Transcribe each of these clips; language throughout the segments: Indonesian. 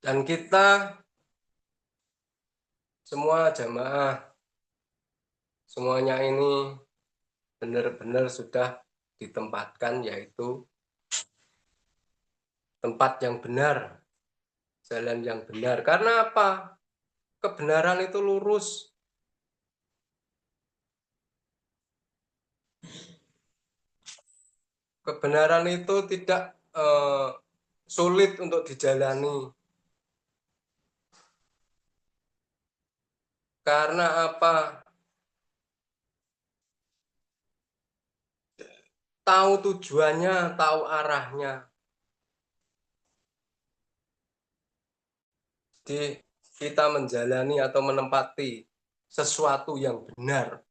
Dan kita semua jamaah, semuanya ini benar-benar sudah ditempatkan, yaitu tempat yang benar, jalan yang benar. Karena apa? Kebenaran itu lurus. Kebenaran itu tidak sulit untuk dijalani. Karena apa? Tahu tujuannya, tahu arahnya. Jadi kita menjalani atau menempati sesuatu yang benar,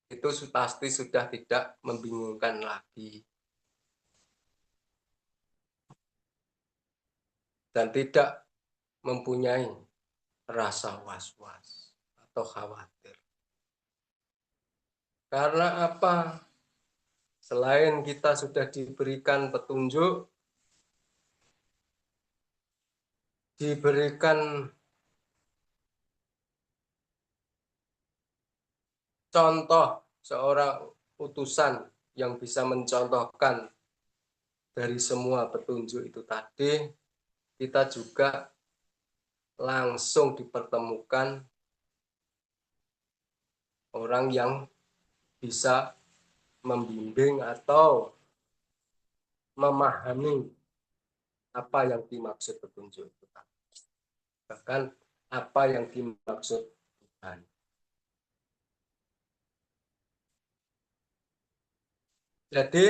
itu pasti sudah tidak membingungkan lagi. Dan tidak mempunyai rasa was-was atau khawatir. Karena apa? Selain kita sudah diberikan petunjuk, diberikan contoh seorang utusan yang bisa mencontohkan dari semua petunjuk itu tadi, kita juga langsung dipertemukan orang yang bisa membimbing atau memahami apa yang dimaksud petunjuk itu. Bahkan apa yang dimaksud Tuhan. Jadi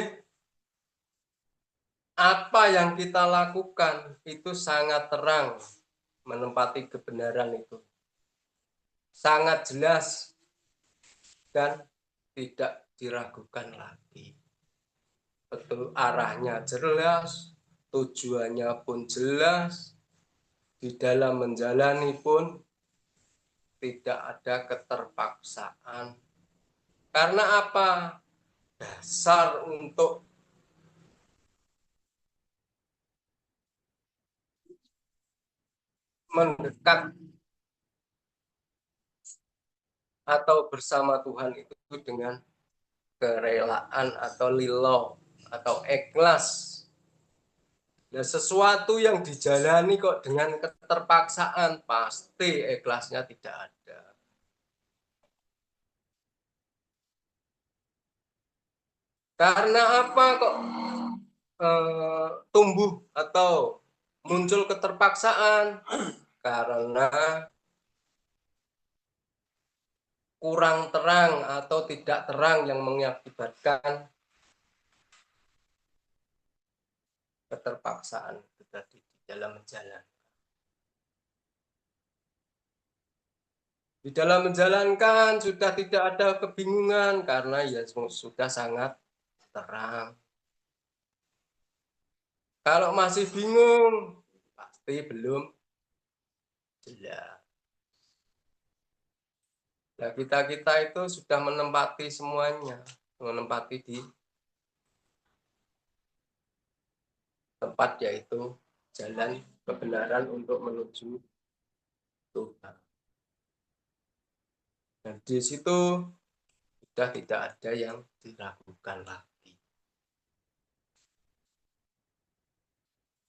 apa yang kita lakukan itu sangat terang menempati kebenaran itu. Sangat jelas dan tidak diragukan lagi. Betul arahnya jelas, tujuannya pun jelas, di dalam menjalani pun tidak ada keterpaksaan. Karena apa? Dasar untuk mendekat atau bersama Tuhan itu dengan kerelaan atau lilo atau ikhlas. Nah, sesuatu yang dijalani kok dengan keterpaksaan, pasti ikhlasnya tidak ada. Karena apa kok tumbuh atau muncul keterpaksaan? Karena kurang terang atau tidak terang yang mengakibatkan keterpaksaan itu tadi di dalam menjalankan. Di dalam menjalankan sudah tidak ada kebingungan karena ya sudah sangat terang. Kalau masih bingung, pasti belum jelas. Nah, kita itu sudah menempati semuanya, menempati di tempat yaitu jalan kebenaran untuk menuju Tuhan. Dan di situ sudah tidak ada yang diragukan lagi.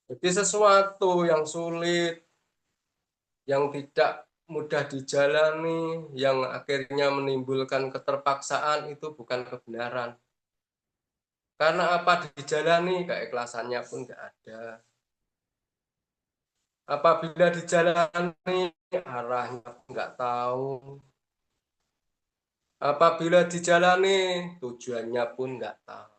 Jadi sesuatu yang sulit, yang tidak mudah dijalani, yang akhirnya menimbulkan keterpaksaan itu bukan kebenaran. Karena apa dijalani, keikhlasannya pun nggak ada. Apabila dijalani, arahnya nggak tahu. Apabila dijalani, tujuannya pun nggak tahu.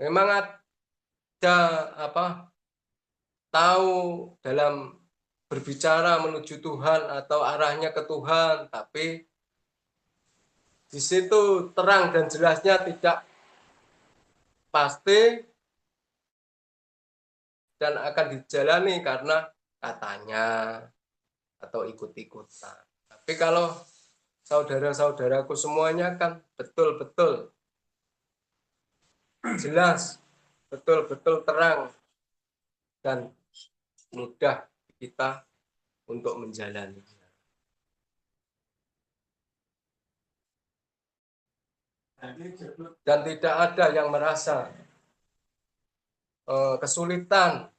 Memang ada apa? Tahu dalam berbicara menuju Tuhan atau arahnya ke Tuhan, tapi di situ terang dan jelasnya tidak pasti dan akan dijalani karena katanya atau ikut-ikutan. Tapi kalau saudara-saudaraku semuanya kan betul-betul jelas, betul-betul terang dan mudah kita untuk menjalani. Dan tidak ada yang merasa kesulitan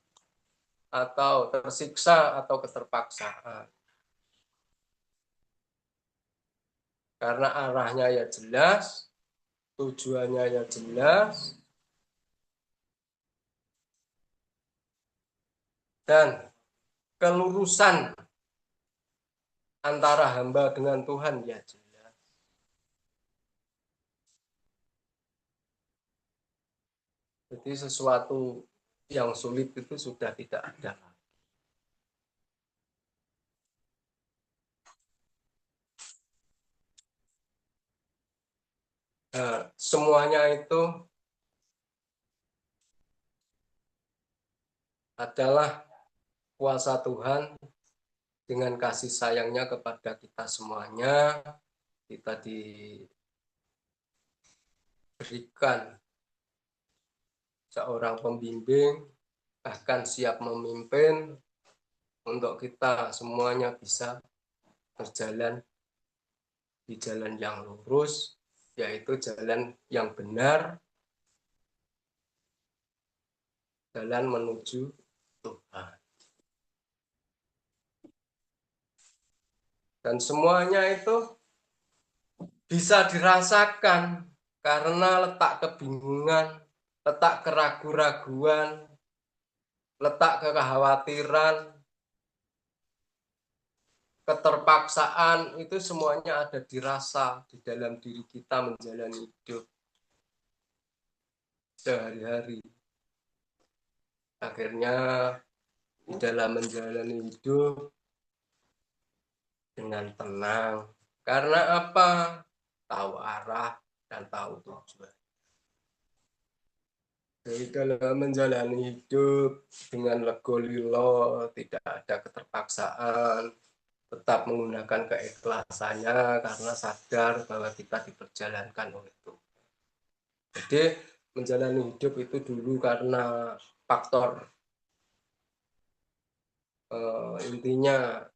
atau tersiksa atau keterpaksaan. Karena arahnya ya jelas, tujuannya ya jelas, dan kelurusan antara hamba dengan Tuhan ya jelas. Jadi sesuatu yang sulit itu sudah tidak ada. Nah, semuanya itu adalah kuasa Tuhan dengan kasih sayangnya kepada kita semuanya. Kita diberikan seorang pembimbing, bahkan siap memimpin untuk kita semuanya bisa berjalan di jalan yang lurus, yaitu jalan yang benar, jalan menuju Tuhan. Dan semuanya itu bisa dirasakan karena letak kebingungan, letak keraguan-raguan, letak kekhawatiran, keterpaksaan, itu semuanya ada dirasa di dalam diri kita menjalani hidup sehari-hari. Akhirnya di dalam menjalani hidup dengan tenang. Karena apa? Tahu arah dan tahu tujuan. Jadi dalam menjalani hidup dengan lego-lilo, tidak ada keterpaksaan, tetap menggunakan keikhlasannya karena sadar bahwa kita diperjalankan oleh Tuhan. Jadi menjalani hidup itu dulu karena faktor intinya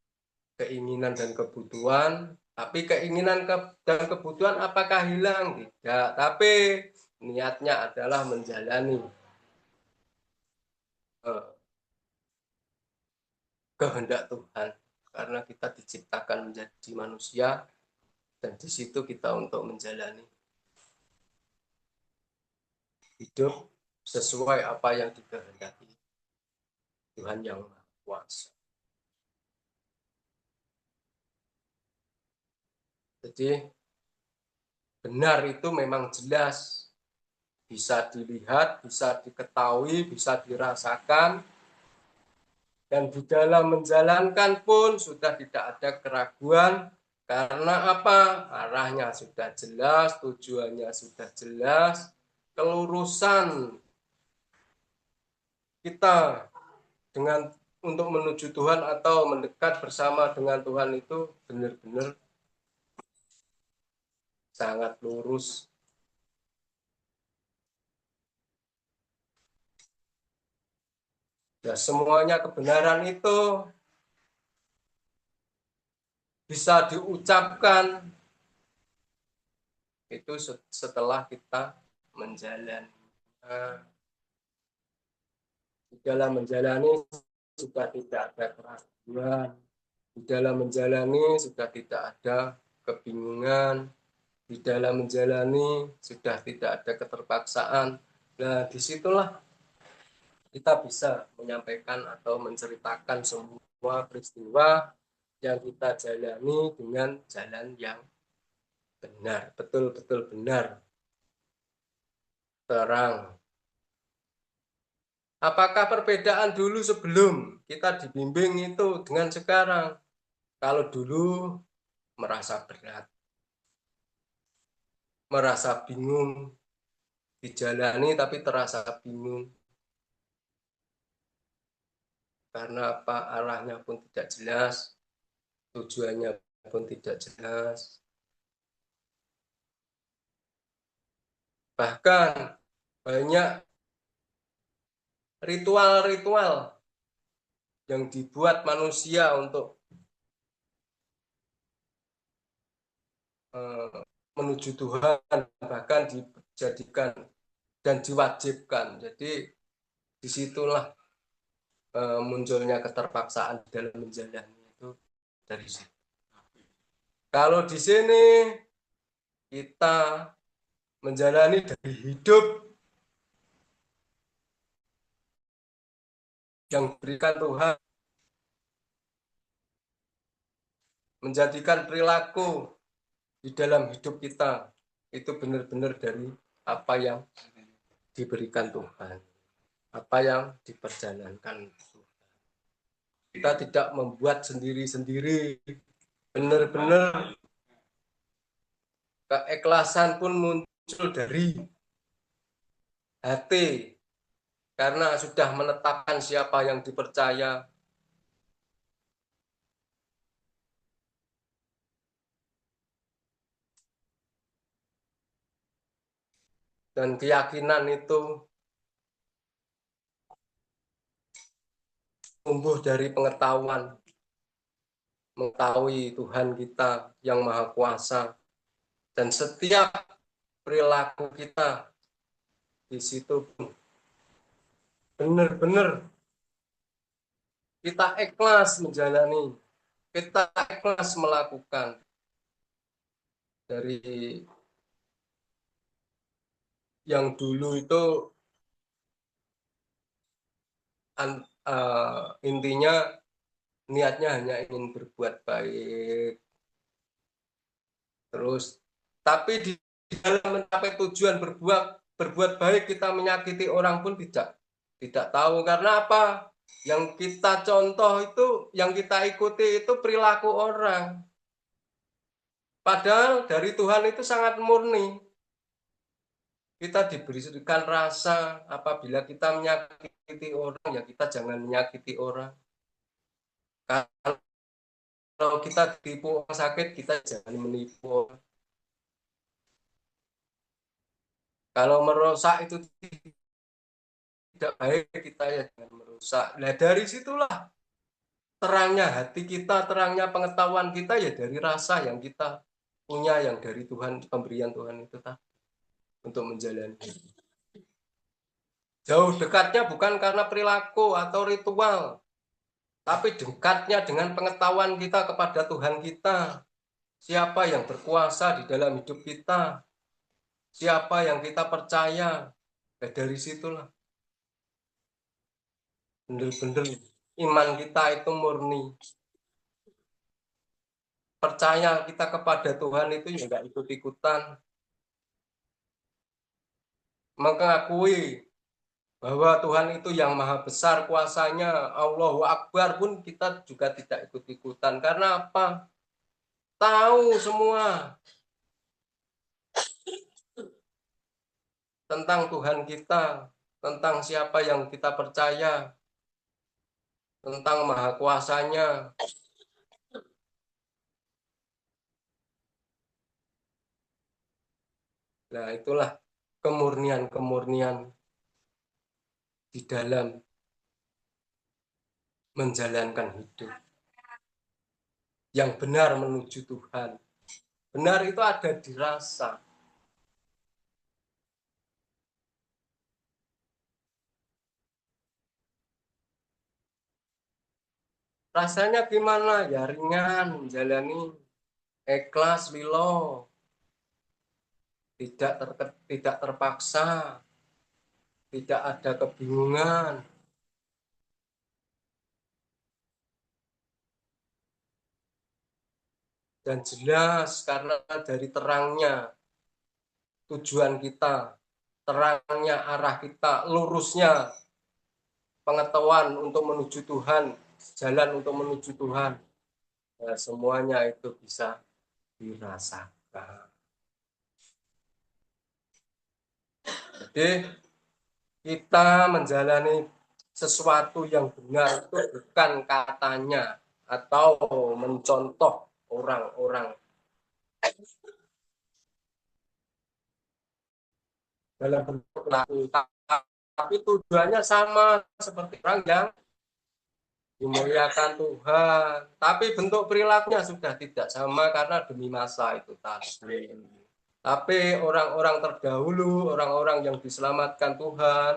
keinginan dan kebutuhan, tapi keinginan dan kebutuhan apakah hilang? Tidak, tapi niatnya adalah menjalani kehendak Tuhan, karena kita diciptakan menjadi manusia dan di situ kita untuk menjalani hidup sesuai apa yang dikehendaki Tuhan yang Maha Kuasa. Jadi benar itu memang jelas, bisa dilihat, bisa diketahui, bisa dirasakan, dan di dalam menjalankan pun sudah tidak ada keraguan, karena apa? Arahnya sudah jelas, tujuannya sudah jelas, kelurusan kita dengan untuk menuju Tuhan atau mendekat bersama dengan Tuhan itu benar-benar sangat lurus. Ya, semuanya kebenaran itu bisa diucapkan itu setelah kita menjalani. Di dalam menjalani sudah tidak ada keraguan, di dalam menjalani sudah tidak ada kebingungan, di dalam menjalani sudah tidak ada keterpaksaan. Nah, disitulah kita bisa menyampaikan atau menceritakan semua peristiwa yang kita jalani dengan jalan yang benar, betul-betul benar, terang. Apakah perbedaan dulu sebelum kita dibimbing itu dengan sekarang? Kalau dulu merasa berat, merasa bingung, dijalani tapi terasa bingung. Karena apa? Arahnya pun tidak jelas, tujuannya pun tidak jelas. Bahkan banyak ritual-ritual yang dibuat manusia untuk menuju Tuhan, bahkan dijadikan dan diwajibkan. Jadi disitulah munculnya keterpaksaan dalam menjalani itu dari situ. Kalau di sini kita menjalani dari hidup yang diberikan Tuhan, menjadikan perilaku di dalam hidup kita itu benar-benar dari apa yang diberikan Tuhan, apa yang diperjalankan Tuhan. Kita tidak membuat sendiri-sendiri, benar-benar keikhlasan pun muncul dari hati karena sudah menetapkan siapa yang dipercaya. Dan keyakinan itu tumbuh dari pengetahuan, mengetahui Tuhan kita yang Maha Kuasa. Dan setiap perilaku kita di situ benar-benar kita ikhlas menjalani, kita ikhlas melakukan. Dari yang dulu itu intinya niatnya hanya ingin berbuat baik, terus tapi di dalam mencapai tujuan berbuat baik kita menyakiti orang pun tidak tahu. Karena apa? Yang kita contoh itu, yang kita ikuti itu perilaku orang. Padahal dari Tuhan itu sangat murni. Kita diberikan rasa apabila kita menyakiti orang, ya kita jangan menyakiti orang. Kalau kita ditipu orang sakit, kita jangan menipu orang. Kalau merusak itu tidak baik, kita ya jangan merusak. Nah dari situlah terangnya hati kita, terangnya pengetahuan kita ya dari rasa yang kita punya, yang dari Tuhan, pemberian Tuhan itu tadi untuk menjalani. Jauh dekatnya bukan karena perilaku atau ritual, tapi dekatnya dengan pengetahuan kita kepada Tuhan kita. Siapa yang berkuasa di dalam hidup kita, siapa yang kita percaya. Nah, dari situlah benar-benar iman kita itu murni. Percaya kita kepada Tuhan itu ya nggak ikut-ikutan. Mengakui bahwa Tuhan itu yang maha besar kuasanya, Allahu Akbar pun kita juga tidak ikut-ikutan. Karena apa? Tahu semua tentang Tuhan kita, tentang siapa yang kita percaya, tentang maha kuasanya. Nah, itulah kemurnian-kemurnian di dalam menjalankan hidup yang benar menuju Tuhan. Benar itu ada di rasa. Rasanya gimana? Ya ringan, menjalani, ikhlas, lilo, tidak terpaksa, tidak ada kebingungan. Dan jelas karena dari terangnya tujuan kita, terangnya arah kita, lurusnya pengetahuan untuk menuju Tuhan, jalan untuk menuju Tuhan. Ya, semuanya itu bisa dirasakan. Jadi kita menjalani sesuatu yang benar itu bukan katanya atau mencontoh orang-orang dalam bentuk laku, tapi tujuannya sama seperti orang yang Dimuliakan Tuhan. Tapi bentuk perilakunya sudah tidak sama karena demi masa itu tadi. Tapi orang-orang terdahulu, orang-orang yang diselamatkan Tuhan,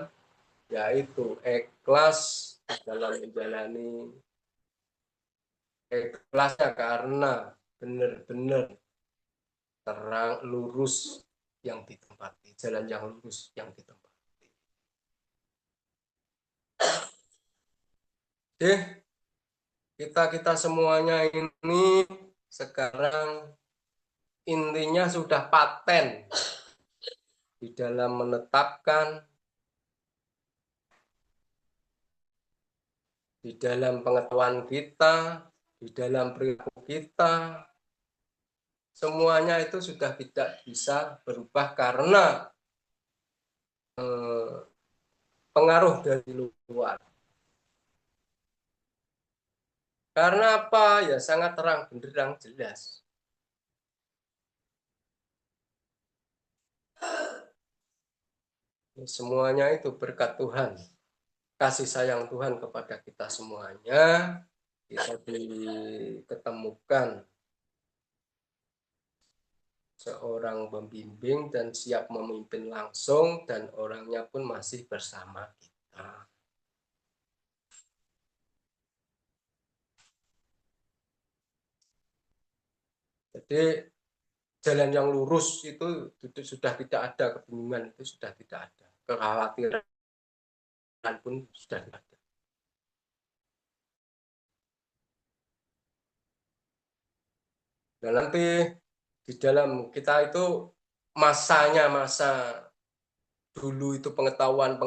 yaitu ikhlas dalam menjalani, ikhlasnya karena benar-benar terang lurus yang ditempati, jalan yang lurus yang ditempati. Oke, kita semuanya ini sekarang intinya sudah paten di dalam menetapkan, di dalam pengetahuan kita, di dalam perilaku kita, semuanya itu sudah tidak bisa berubah karena pengaruh dari luar. Karena apa? Ya sangat terang benderang jelas. Semuanya itu berkat Tuhan. Kasih sayang Tuhan kepada kita semuanya. Kita diketemukan seorang pembimbing dan siap memimpin langsung, dan orangnya pun masih bersama kita. Jadi jalan yang lurus itu sudah tidak ada, kebingungan itu sudah tidak ada, kekhawatiran pun sudah tidak ada. Dan nanti di dalam kita itu masanya, masa dulu itu pengetahuan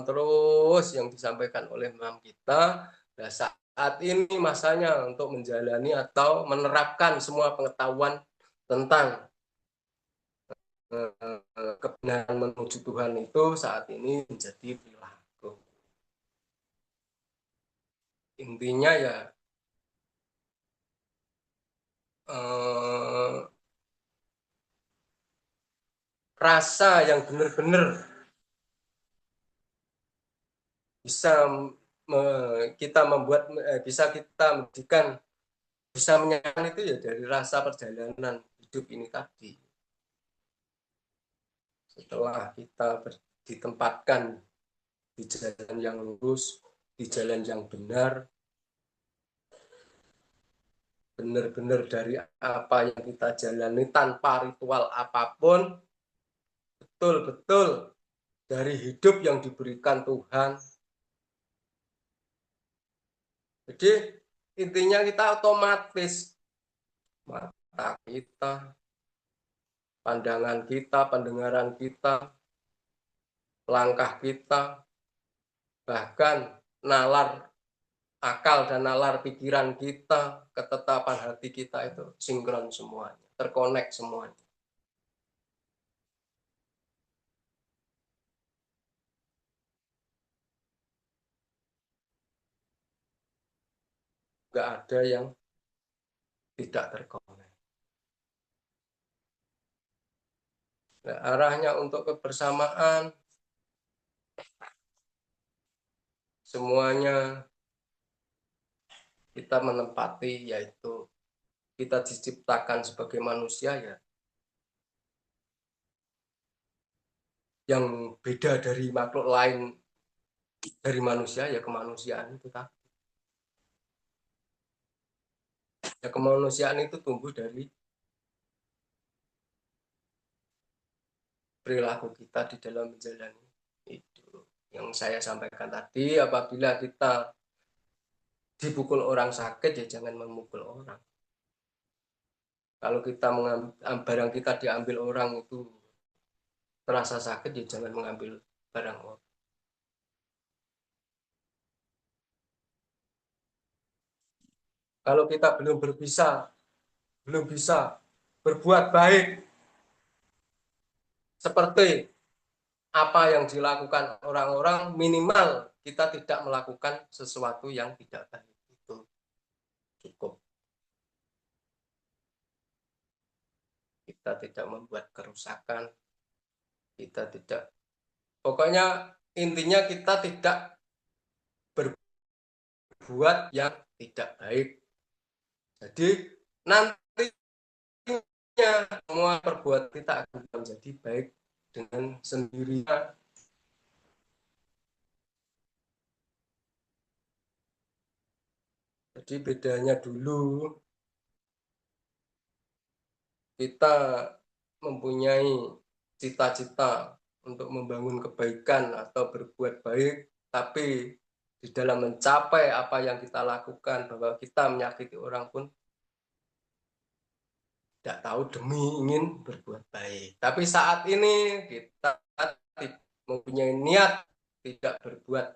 terus yang disampaikan oleh imam kita. Nah, saat ini masanya untuk menjalani atau menerapkan semua pengetahuan tentang kebenaran menuju Tuhan itu saat ini menjadi perilaku. Intinya ya rasa yang benar-benar bisa kita membuat, bisa kita menjadikan, bisa menyayangkan itu ya dari rasa perjalanan hidup ini tadi. Setelah kita ditempatkan di jalan yang lurus, di jalan yang benar, benar-benar dari apa yang kita jalani tanpa ritual apapun, betul-betul dari hidup yang diberikan Tuhan. Jadi intinya kita otomatis mata kita, pandangan kita, pendengaran kita, langkah kita, bahkan nalar akal dan nalar pikiran kita, ketetapan hati kita itu sinkron semuanya, terkonek semuanya. Nggak ada yang tidak terkonek. Nah, arahnya untuk kebersamaan, semuanya kita menempati, yaitu kita diciptakan sebagai manusia ya, yang beda dari makhluk lain, dari manusia ya kemanusiaan itu tadi. Ya kemanusiaan itu tumbuh dari perilaku kita di dalam menjalani itu. Yang saya sampaikan tadi, apabila kita dipukul orang sakit ya jangan memukul orang. Kalau kita barang kita diambil orang itu terasa sakit ya jangan mengambil barang orang. Kalau kita belum bisa berbuat baik seperti apa yang dilakukan orang-orang, minimal kita tidak melakukan sesuatu yang tidak baik, itu cukup. Kita tidak membuat kerusakan, kita tidak, pokoknya intinya kita tidak berbuat yang tidak baik. Jadi nantinya semua perbuatan kita akan menjadi baik dengan sendirinya. Jadi bedanya dulu kita mempunyai cita-cita untuk membangun kebaikan atau berbuat baik, tapi di dalam mencapai apa yang kita lakukan, bahwa kita menyakiti orang pun tidak tahu demi ingin berbuat baik. Tapi saat ini kita mempunyai niat tidak berbuat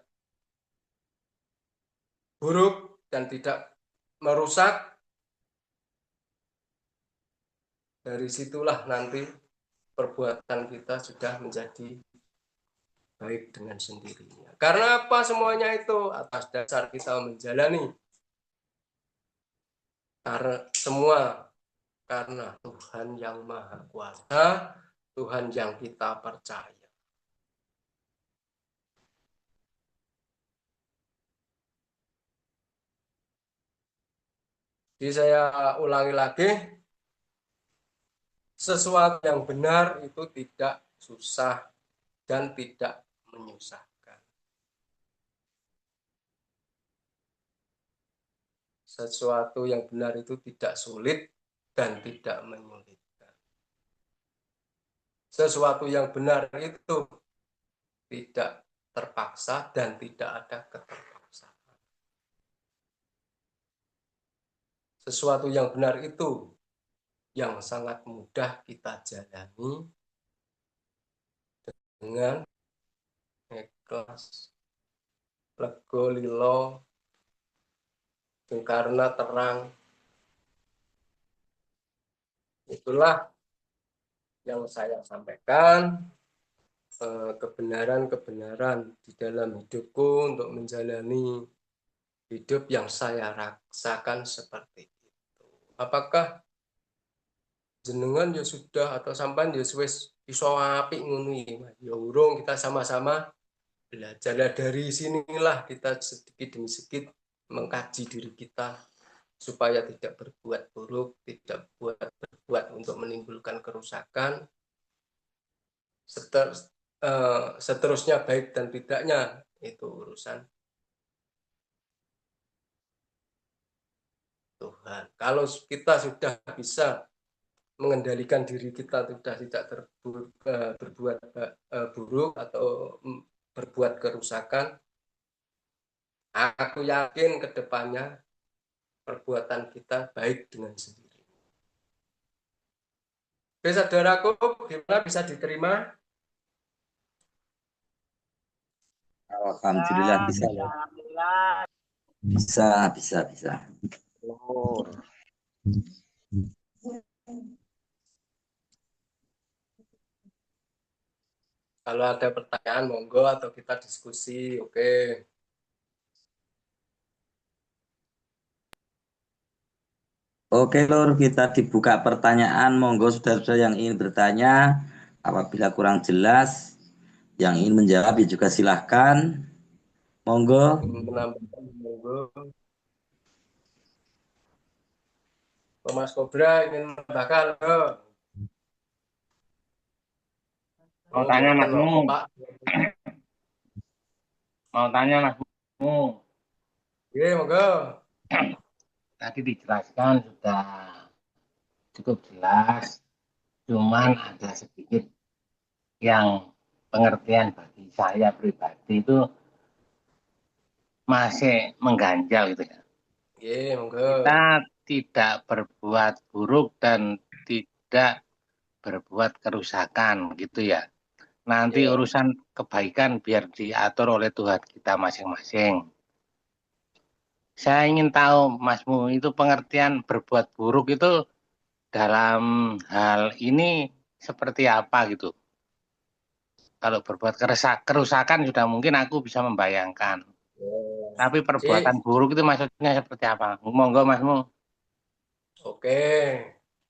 buruk dan tidak merusak. Dari situlah nanti perbuatan kita sudah menjadi baik dengan sendirinya. Karena apa semuanya itu? Atas dasar kita menjalani. Karena semua karena Tuhan yang Maha Kuasa, Tuhan yang kita percaya. Jadi saya ulangi lagi, sesuatu yang benar itu tidak susah dan tidak menyusahkan. Sesuatu yang benar itu tidak sulit dan tidak menyulitkan. Sesuatu yang benar itu tidak terpaksa dan tidak ada keterpaksaan. Sesuatu yang benar itu yang sangat mudah kita jalani dengan ikhlas, lego lilo, karena terang. Itulah yang saya sampaikan, kebenaran-kebenaran di dalam hidupku untuk menjalani hidup yang saya rasakan seperti itu. Apakah jenengan ya sudah atau sampai ya wis iso apik ngono ya urung, kita sama-sama belajar dari sinilah kita sedikit demi sedikit mengkaji diri kita supaya tidak berbuat buruk, tidak berbuat untuk menimbulkan kerusakan. Seterusnya baik dan tidaknya itu urusan Tuhan. Kalau kita sudah bisa mengendalikan diri kita sudah tidak berbuat buruk atau berbuat kerusakan, aku yakin ke depannya perbuatan kita baik dengan sendiri. Oke, saudaraku, gimana bisa diterima? Alhamdulillah bisa. Bisa. Oh. Kalau ada pertanyaan, monggo atau kita diskusi. Oke. Oke, Lur, kita dibuka pertanyaan. Monggo saudara-saudara yang ingin bertanya. Apabila kurang jelas, yang ingin menjawab juga silahkan. Monggo. Menambahkan, monggo. Mas Kobra ingin menambahkan, Mau tanya Masmu. Pak. Mau tanya Masmu. Oke, monggo. Tadi dijelaskan sudah cukup jelas, cuman ada sedikit yang pengertian bagi saya pribadi itu masih mengganjal gitu ya. Oke, monggo. Kita tidak berbuat buruk dan tidak berbuat kerusakan gitu ya. Nanti urusan kebaikan biar diatur oleh Tuhan kita masing-masing. Saya ingin tahu Masmu itu pengertian berbuat buruk itu dalam hal ini seperti apa gitu. Kalau berbuat kerusakan sudah mungkin aku bisa membayangkan. Tapi perbuatan buruk itu maksudnya seperti apa? Monggo Masmu. Oke.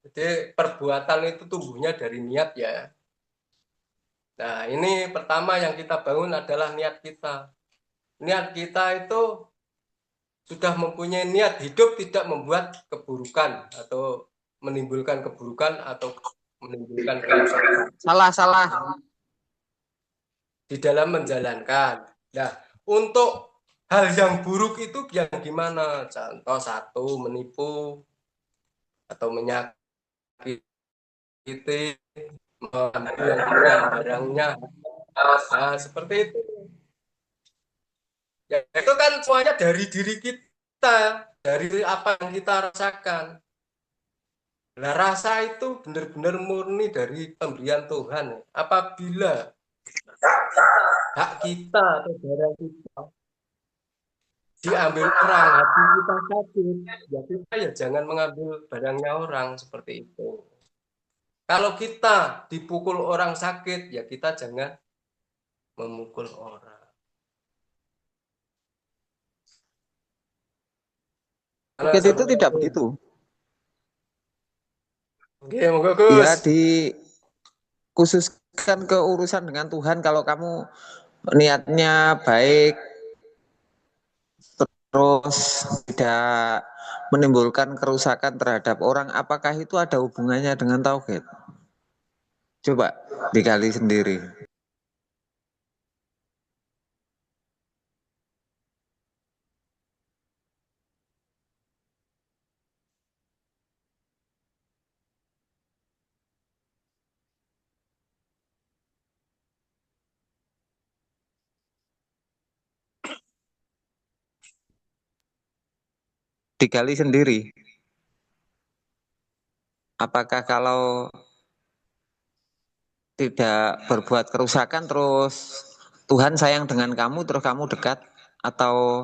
Jadi perbuatan itu tumbuhnya dari niat ya. Nah, ini pertama yang kita bangun adalah niat kita. Niat kita itu sudah mempunyai niat hidup tidak membuat keburukan atau menimbulkan keburukan atau menimbulkan kerusakan Salah. di dalam menjalankan. Nah, untuk hal yang buruk itu yang gimana? Contoh satu, menipu atau menyakiti, mengambil yang punya barangnya. Nah, seperti itu. Ya, itu kan semuanya dari diri kita, dari apa yang kita rasakan. Nah, rasa itu benar-benar murni dari pemberian Tuhan. Apabila hak kita atau barang kita diambil orang, hati kita sakit, ya kita ya jangan mengambil barangnya orang seperti itu. Kalau kita dipukul orang sakit, ya kita jangan memukul orang. Oke, itu tidak begitu. Oke, monggo Gus. Ya, dikhususkan ke urusan dengan Tuhan. Kalau kamu niatnya baik, terus tidak menimbulkan kerusakan terhadap orang, apakah itu ada hubungannya dengan tauhid? Coba dikali sendiri. Digali sendiri. Apakah kalau tidak berbuat kerusakan terus Tuhan sayang dengan kamu terus kamu dekat, atau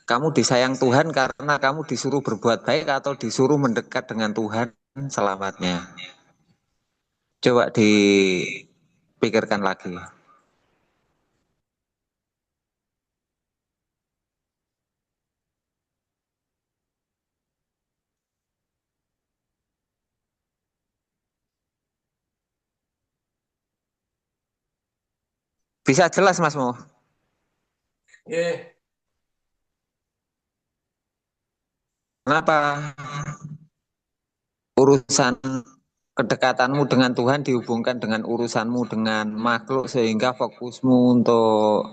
kamu disayang Tuhan karena kamu disuruh berbuat baik atau disuruh mendekat dengan Tuhan selamatnya? Coba dipikirkan lagi. Bisa jelas Mas Mo? Yeah. Kenapa urusan kedekatanmu dengan Tuhan dihubungkan dengan urusanmu dengan makhluk sehingga fokusmu untuk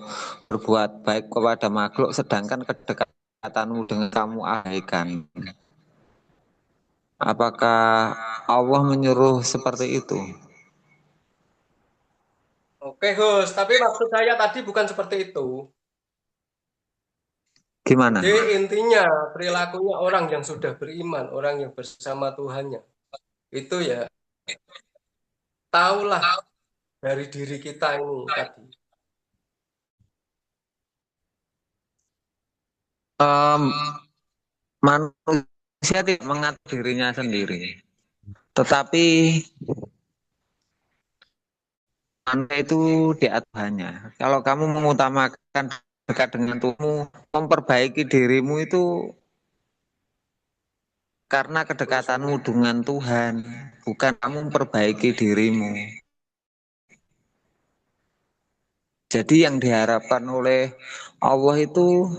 berbuat baik kepada makhluk sedangkan kedekatanmu dengan kamu abaikan? Apakah Allah menyuruh seperti itu? Oke Gus, tapi maksud saya tadi bukan seperti itu. Gimana? Jadi intinya perilakunya orang yang sudah beriman, orang yang bersama Tuhannya, itu ya tahulah dari diri kita ini tadi. Manusia tidak mengatur dirinya sendiri, tetapi manusia itu diaturnya. Kalau kamu mengutamakan dekat dengan Tuhanmu, memperbaiki dirimu itu karena kedekatanmu dengan Tuhan, bukan kamu memperbaiki dirimu. Jadi yang diharapkan oleh Allah itu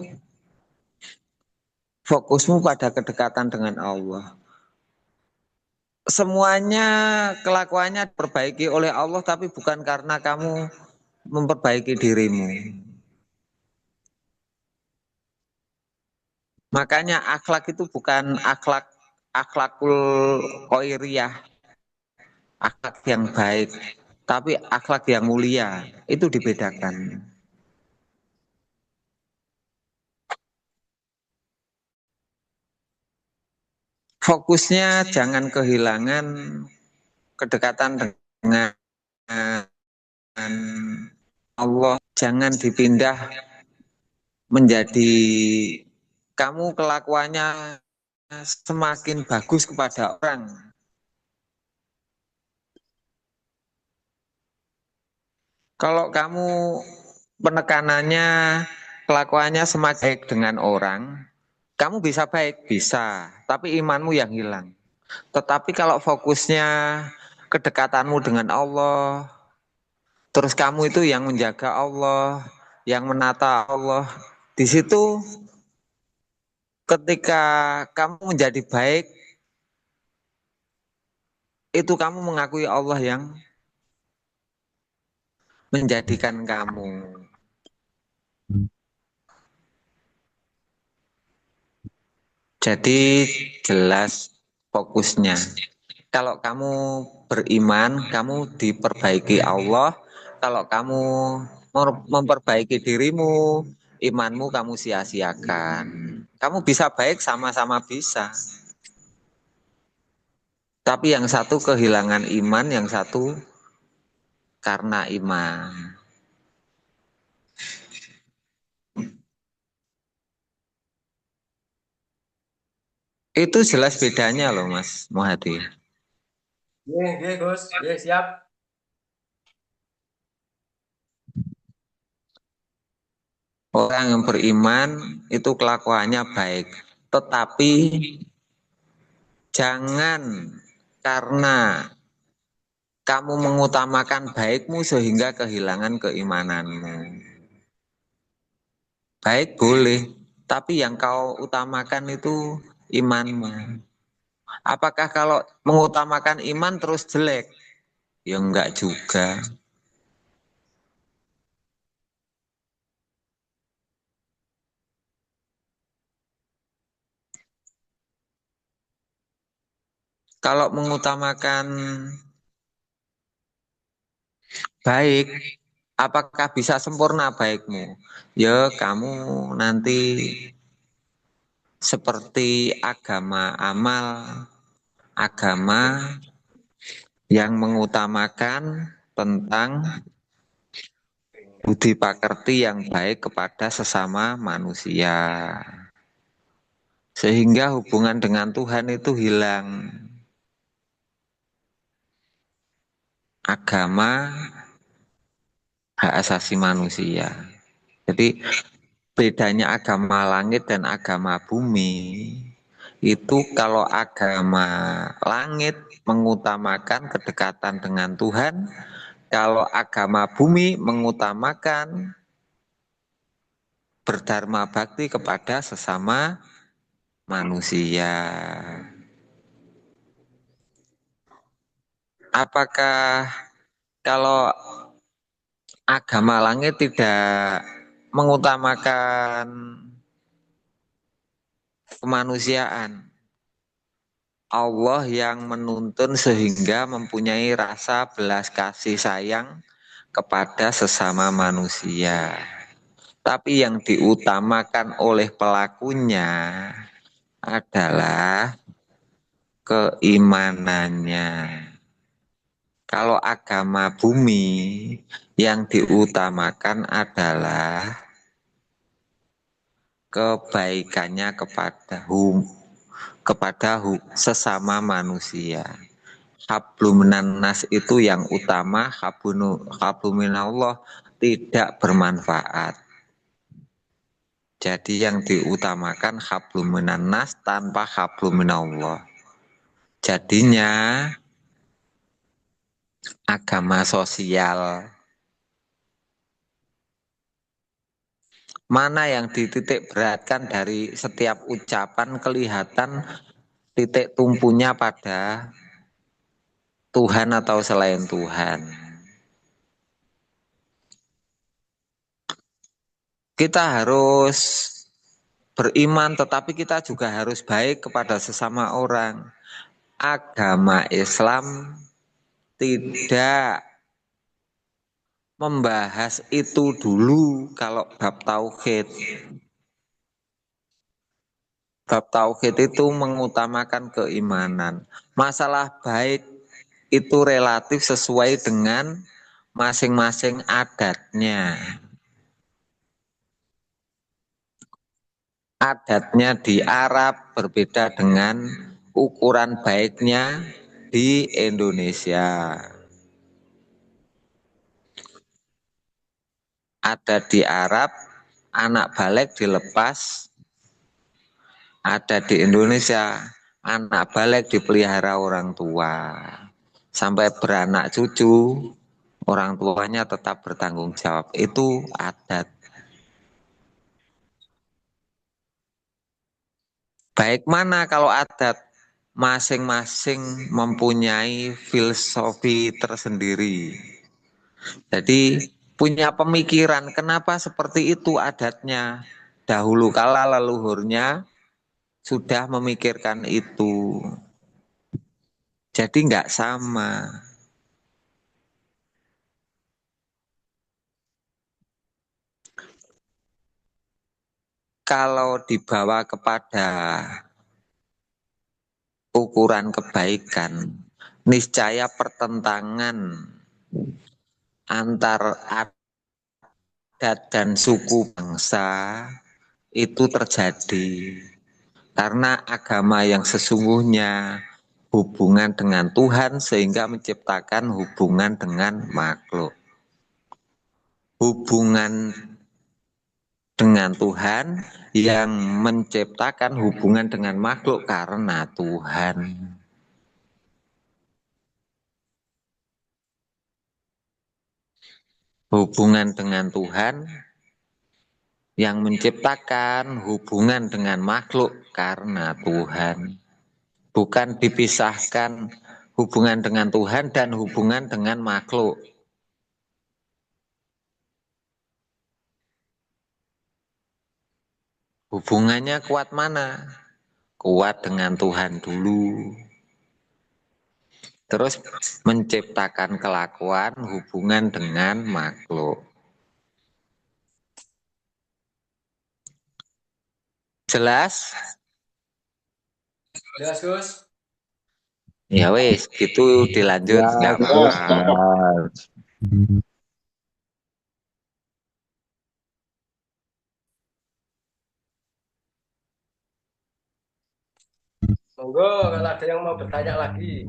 fokusmu pada kedekatan dengan Allah. Semuanya kelakuannya diperbaiki oleh Allah, tapi bukan karena kamu memperbaiki dirimu. Makanya akhlak itu bukan akhlakul khairiyah, akhlak yang baik, tapi akhlak yang mulia, itu dibedakan. Fokusnya jangan kehilangan kedekatan dengan Allah, jangan dipindah menjadi kamu kelakuannya semakin bagus kepada orang. Kalau kamu penekanannya kelakuannya semakin baik dengan orang, kamu bisa baik, bisa, tapi imanmu yang hilang. Tetapi kalau fokusnya kedekatanmu dengan Allah, terus kamu itu yang menjaga Allah, yang menata Allah, di situ ketika kamu menjadi baik, itu kamu mengakui Allah yang menjadikan kamu. Jadi jelas fokusnya. Kalau kamu beriman, kamu diperbaiki Allah. Kalau kamu memperbaiki dirimu, imanmu kamu sia-siakan. Kamu bisa baik, sama-sama bisa. Tapi yang satu kehilangan iman, yang satu karena iman. Itu jelas bedanya loh Mas Muhadi. Iya, Gus. Iya, siap. Orang yang beriman itu kelakuannya baik. Tetapi jangan karena kamu mengutamakan baikmu sehingga kehilangan keimananmu. Baik boleh, tapi yang kau utamakan itu imanmu. Apakah kalau mengutamakan iman terus jelek? Ya enggak juga. Kalau mengutamakan baik, apakah bisa sempurna baikmu? Ya kamu nanti seperti agama amal, agama yang mengutamakan tentang budi pakerti yang baik kepada sesama manusia. Sehingga hubungan dengan Tuhan itu hilang. Agama hak asasi manusia. Jadi bedanya agama langit dan agama bumi itu kalau agama langit mengutamakan kedekatan dengan Tuhan, kalau agama bumi mengutamakan berdharma bakti kepada sesama manusia. Apakah kalau agama langit tidak mengutamakan kemanusiaan? Allah yang menuntun sehingga mempunyai rasa belas kasih sayang kepada sesama manusia. Tapi yang diutamakan oleh pelakunya adalah keimanannya. Kalau agama bumi yang diutamakan adalah kebaikannya kepada sesama manusia. Habluminan nas itu yang utama, habluminallah tidak bermanfaat. Jadi yang diutamakan habluminan nas tanpa habluminallah. Jadinya agama sosial mana yang dititik beratkan dari setiap ucapan kelihatan titik tumpunya pada Tuhan atau selain Tuhan. Kita harus beriman tetapi kita juga harus baik kepada sesama orang. Agama Islam tidak membahas itu dulu kalau bab tauhid. Bab tauhid itu mengutamakan keimanan. Masalah baik itu relatif sesuai dengan masing-masing adatnya. Adatnya di Arab berbeda dengan ukuran baiknya di Indonesia. Ada di Arab, anak balik dilepas. Ada di Indonesia, anak balik dipelihara orang tua. Sampai beranak cucu, orang tuanya tetap bertanggung jawab. Itu adat. Baik mana kalau adat masing-masing mempunyai filosofi tersendiri. Jadi punya pemikiran kenapa seperti itu adatnya. Dahulu kala leluhurnya sudah memikirkan itu. Jadi nggak sama. Kalau dibawa kepada ukuran kebaikan, niscaya pertentangan antar adat dan suku bangsa itu terjadi. Karena agama yang sesungguhnya hubungan dengan Tuhan sehingga menciptakan hubungan dengan makhluk. Hubungan dengan Tuhan yang menciptakan hubungan dengan makhluk karena Tuhan. Hubungan dengan Tuhan yang menciptakan hubungan dengan makhluk karena Tuhan. Bukan dipisahkan hubungan dengan Tuhan dan hubungan dengan makhluk. Hubungannya kuat mana? Kuat dengan Tuhan dulu. Terus menciptakan kelakuan hubungan dengan makhluk. Jelas? Jelas, Gus? Ya wis, gitu dilanjut Ya, nggak terus apa-apa. Monggo kalau ada yang mau bertanya lagi.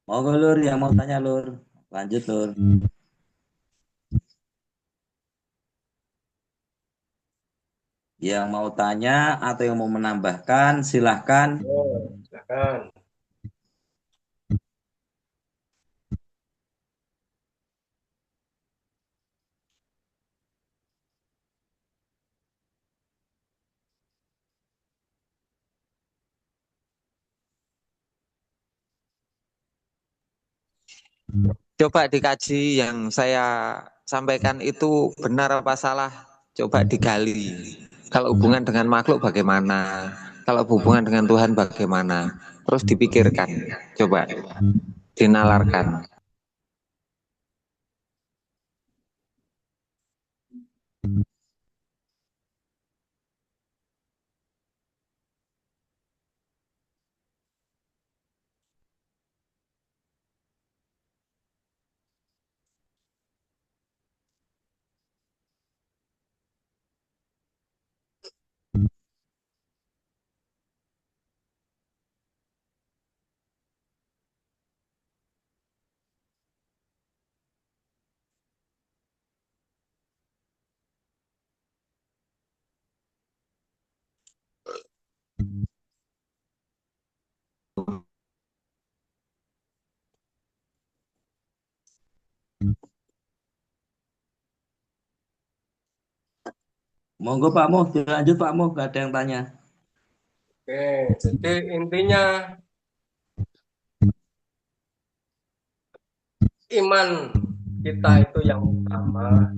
Monggo Lur, yang mau tanya Lur. Lanjut Lur. Yang mau tanya atau yang mau menambahkan silahkan. Oh, silakan. Coba dikaji yang saya sampaikan itu benar apa salah. Coba digali. Kalau hubungan dengan makhluk bagaimana? Kalau hubungan dengan Tuhan bagaimana? Terus dipikirkan. Coba dinalarkan. Monggo Pak Mo, dilanjut Pak Mo, gak ada yang tanya. Oke, jadi intinya iman kita itu yang utama,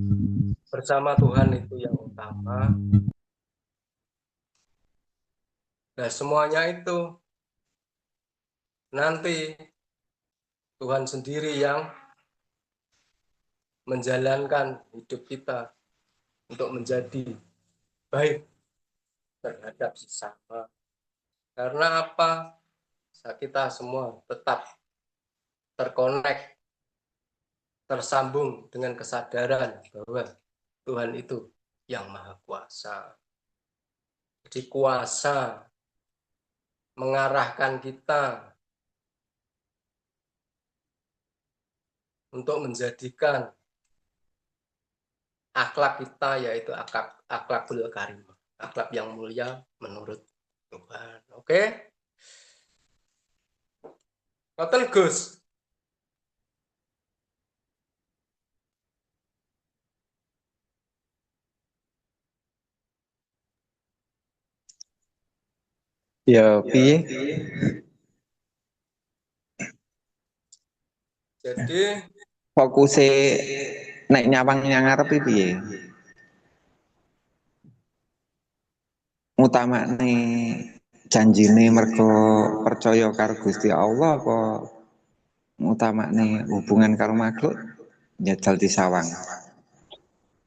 bersama Tuhan itu yang utama. Nah, semuanya itu nanti Tuhan sendiri yang menjalankan hidup kita untuk menjadi baik terhadap sesama. Karena apa? Kita semua tetap terkonek, tersambung dengan kesadaran bahwa Tuhan itu yang Maha Kuasa. Jadi kuasa mengarahkan kita untuk menjadikan akhlak kita yaitu akhlakul karimah, akhlak yang mulia menurut Tuhan. Oke? Ngoten Gus. Ya piye? Jadi Fokuse nek nyawang yang ngarep iki piye? Utamane janjine mergo percaya karo Gusti Allah apa utamane hubungan karo makhluk njajal disawang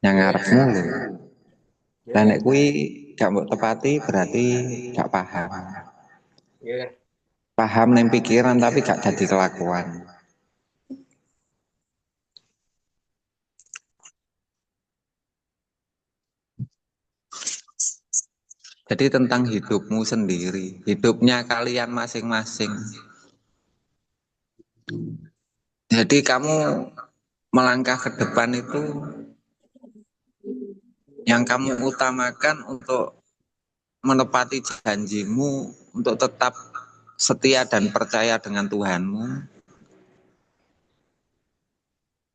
yang ya, ngarepmu lho. Lah nek ya, kuwi gak mbok tepati berarti gak paham. ya. Paham ning pikiran tapi gak jadi kelakuan. Jadi tentang hidupmu sendiri, hidupnya kalian masing-masing. Jadi kamu melangkah ke depan itu yang kamu utamakan untuk menepati janjimu, untuk tetap setia dan percaya dengan Tuhanmu,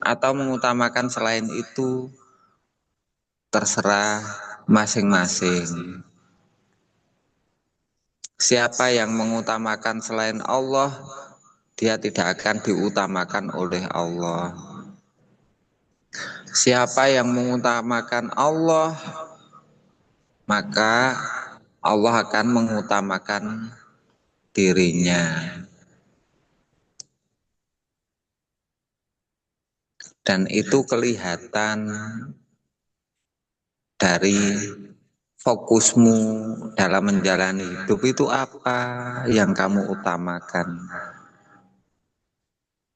atau mengutamakan selain itu terserah masing-masing. Siapa yang mengutamakan selain Allah, dia tidak akan diutamakan oleh Allah. Siapa yang mengutamakan Allah, maka Allah akan mengutamakan dirinya. Dan itu kelihatan dari fokusmu dalam menjalani hidup itu apa yang kamu utamakan.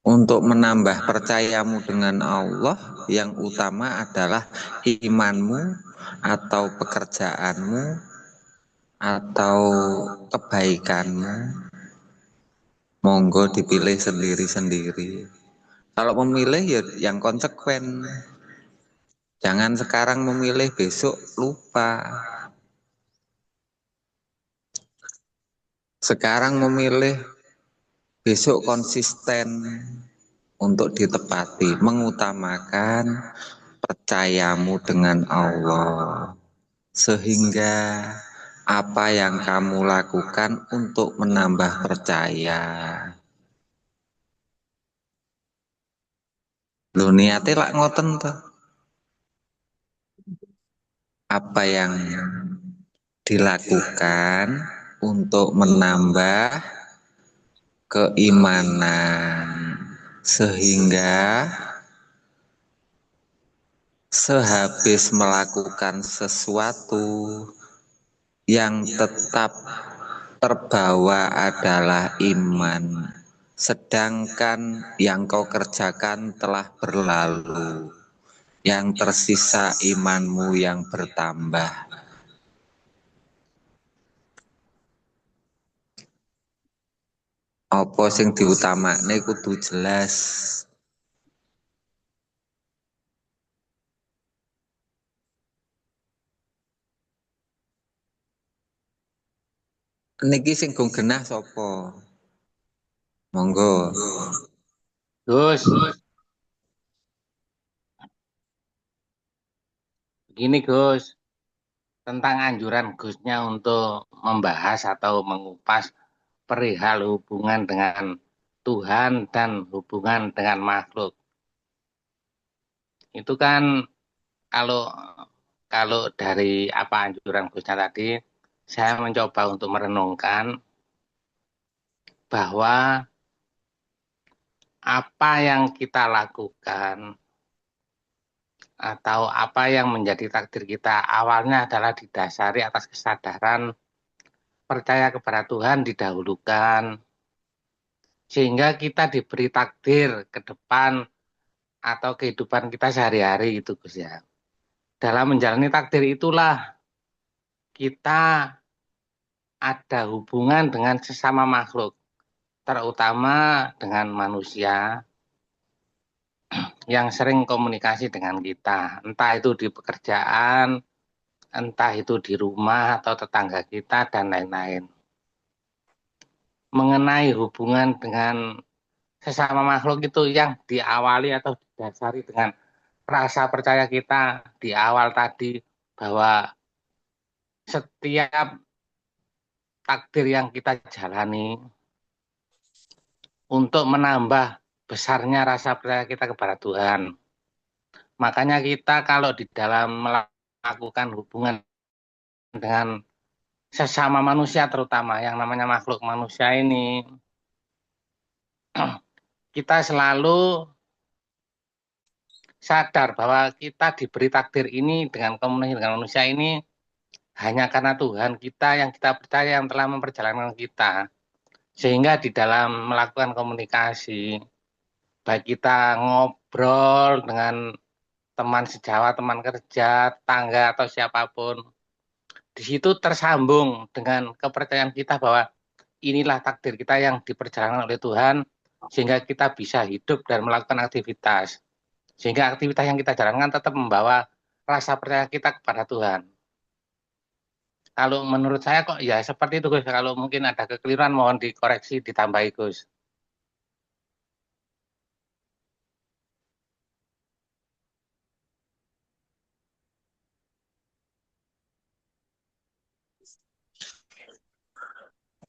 Untuk menambah percayamu dengan Allah, yang utama adalah imanmu atau pekerjaanmu atau kebaikanmu. Monggo dipilih sendiri-sendiri. Kalau memilih ya yang konsekuen. Jangan sekarang memilih besok lupa. Sekarang memilih besok konsisten untuk ditepati, mengutamakan percayamu dengan Allah. Sehingga apa yang kamu lakukan untuk menambah percaya. Lho niate lak ngoten to. Apa yang dilakukan untuk menambah keimanan sehingga sehabis melakukan sesuatu yang tetap terbawa adalah iman, sedangkan yang kau kerjakan telah berlalu, yang tersisa imanmu yang bertambah. Apa sing diutamakne kudu jelas. Niki sing gong genah sapa? Monggo. Gus, begini Gus, tentang anjuran Gusnya untuk membahas atau mengupas perihal hubungan dengan Tuhan dan hubungan dengan makhluk. Itu kan kalau kalau dari apa anjuran Gusnya tadi, saya mencoba untuk merenungkan bahwa apa yang kita lakukan atau apa yang menjadi takdir kita awalnya adalah didasari atas kesadaran percaya kepada Tuhan didahulukan, sehingga kita diberi takdir ke depan atau kehidupan kita sehari-hari gitu Gus ya. Dalam menjalani takdir itulah kita ada hubungan dengan sesama makhluk, terutama dengan manusia yang sering komunikasi dengan kita, entah itu di pekerjaan, entah itu di rumah atau tetangga kita dan lain-lain. Mengenai hubungan dengan sesama makhluk itu yang diawali atau didasari dengan rasa percaya kita di awal tadi bahwa setiap takdir yang kita jalani untuk menambah besarnya rasa percaya kita kepada Tuhan. Makanya kita kalau di dalam melakukan hubungan dengan sesama manusia, terutama yang namanya makhluk manusia ini, kita selalu sadar bahwa kita diberi takdir ini dengan komunikasi dengan manusia ini hanya karena Tuhan kita yang kita percaya yang telah memperjalankan kita. Sehingga di dalam melakukan komunikasi, baik kita ngobrol dengan teman sejawat, teman kerja, tangga, atau siapapun, di situ tersambung dengan kepercayaan kita bahwa inilah takdir kita yang diperjalankan oleh Tuhan, sehingga kita bisa hidup dan melakukan aktivitas. Sehingga aktivitas yang kita jalankan tetap membawa rasa percaya kita kepada Tuhan. Kalau menurut saya kok ya seperti itu Gus. Kalau mungkin ada kekeliruan mohon dikoreksi, ditambahi Gus.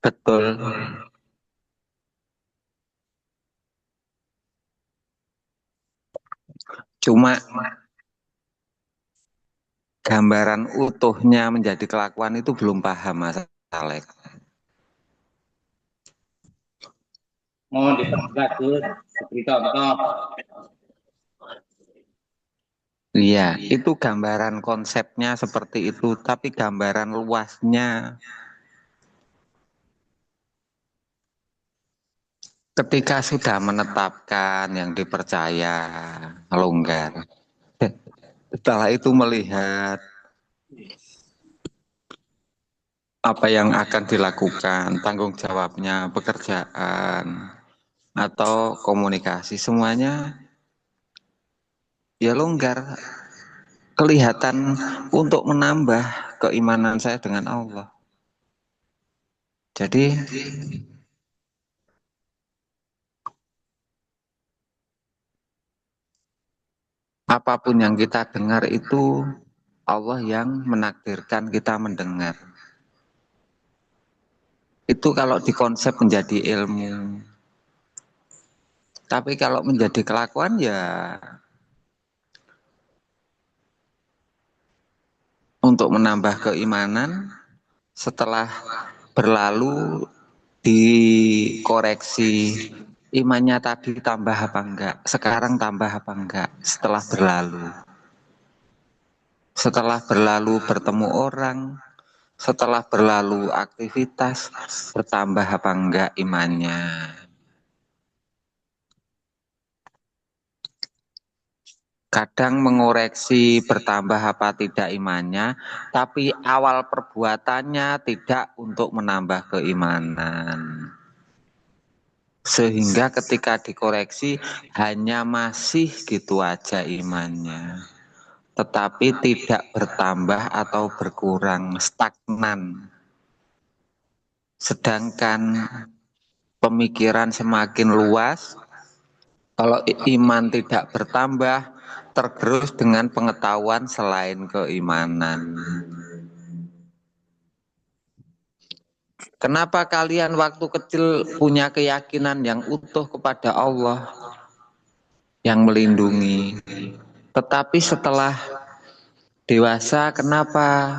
Betul. Cuma gambaran utuhnya menjadi kelakuan itu belum paham Mas Alex. Mohon diperjelas Gus, diberi contoh. Iya, itu gambaran konsepnya seperti itu, tapi gambaran luasnya ketika sudah menetapkan yang dipercaya longgar. Setelah itu melihat apa yang akan dilakukan, tanggung jawabnya, pekerjaan, atau komunikasi, semuanya ya longgar. Kelihatan untuk menambah keimanan saya dengan Allah. Jadi apapun yang kita dengar itu Allah yang menakdirkan kita mendengar. Itu kalau dikonsep menjadi ilmu. Tapi kalau menjadi kelakuan ya untuk menambah keimanan setelah berlalu dikoreksi imannya tadi tambah apa enggak, sekarang tambah apa enggak setelah berlalu. Setelah berlalu bertemu orang, setelah berlalu aktivitas, bertambah apa enggak imannya. Kadang mengoreksi bertambah apa tidak imannya, tapi awal perbuatannya tidak untuk menambah keimanan. Sehingga ketika dikoreksi hanya masih gitu aja imannya. Tetapi tidak bertambah atau berkurang, stagnan. Sedangkan pemikiran semakin luas, kalau iman tidak bertambah, tergerus dengan pengetahuan selain keimanan. Kenapa kalian waktu kecil punya keyakinan yang utuh kepada Allah yang melindungi, tetapi setelah dewasa kenapa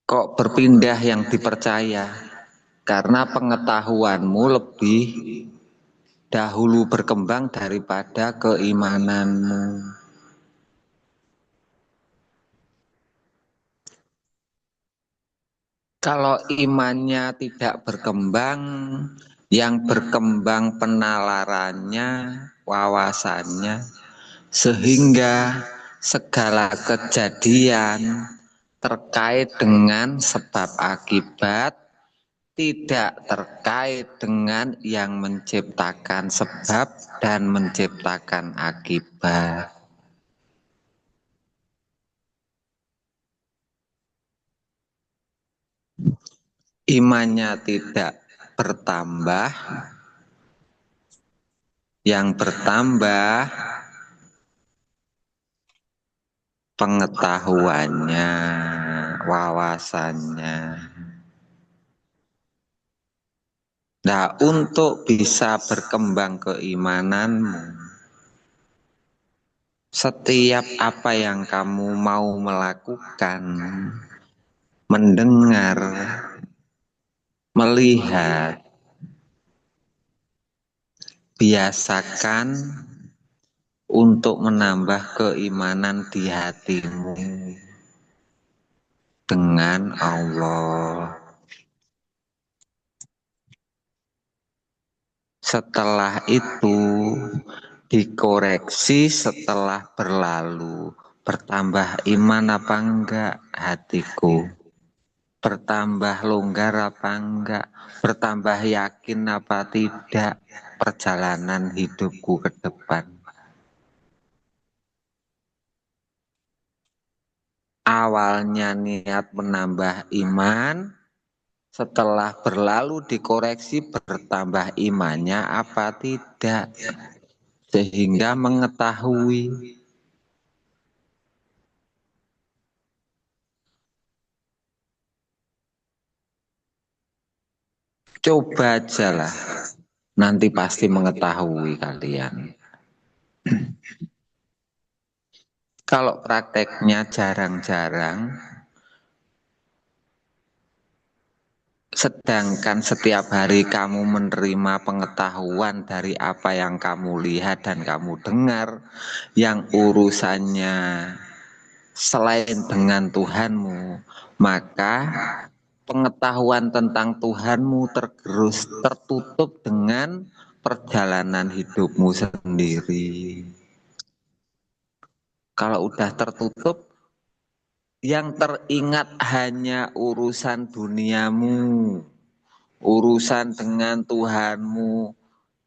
kok berpindah yang dipercaya? Karena pengetahuanmu lebih dahulu berkembang daripada keimananmu. Kalau imannya tidak berkembang, yang berkembang penalarannya, wawasannya, sehingga segala kejadian terkait dengan sebab akibat tidak terkait dengan yang menciptakan sebab dan menciptakan akibat. Imannya tidak bertambah, yang bertambah pengetahuannya, wawasannya. Nah, untuk bisa berkembang keimananmu, setiap apa yang kamu mau melakukan, mendengar, melihat, biasakan untuk menambah keimanan di hatimu dengan Allah. Setelah itu dikoreksi setelah berlalu. Bertambah iman apa enggak hatiku? Bertambah longgar apa enggak? Bertambah yakin apa tidak perjalanan hidupku ke depan? Awalnya niat menambah iman, setelah berlalu dikoreksi bertambah imannya apa tidak, sehingga mengetahui. Coba aja lah, nanti pasti mengetahui kalian. Kalau prakteknya jarang-jarang, sedangkan setiap hari kamu menerima pengetahuan dari apa yang kamu lihat dan kamu dengar, yang urusannya selain dengan Tuhanmu, maka pengetahuan tentang Tuhanmu tergerus, tertutup dengan perjalanan hidupmu sendiri. Kalau udah tertutup, yang teringat hanya urusan duniamu, urusan dengan Tuhanmu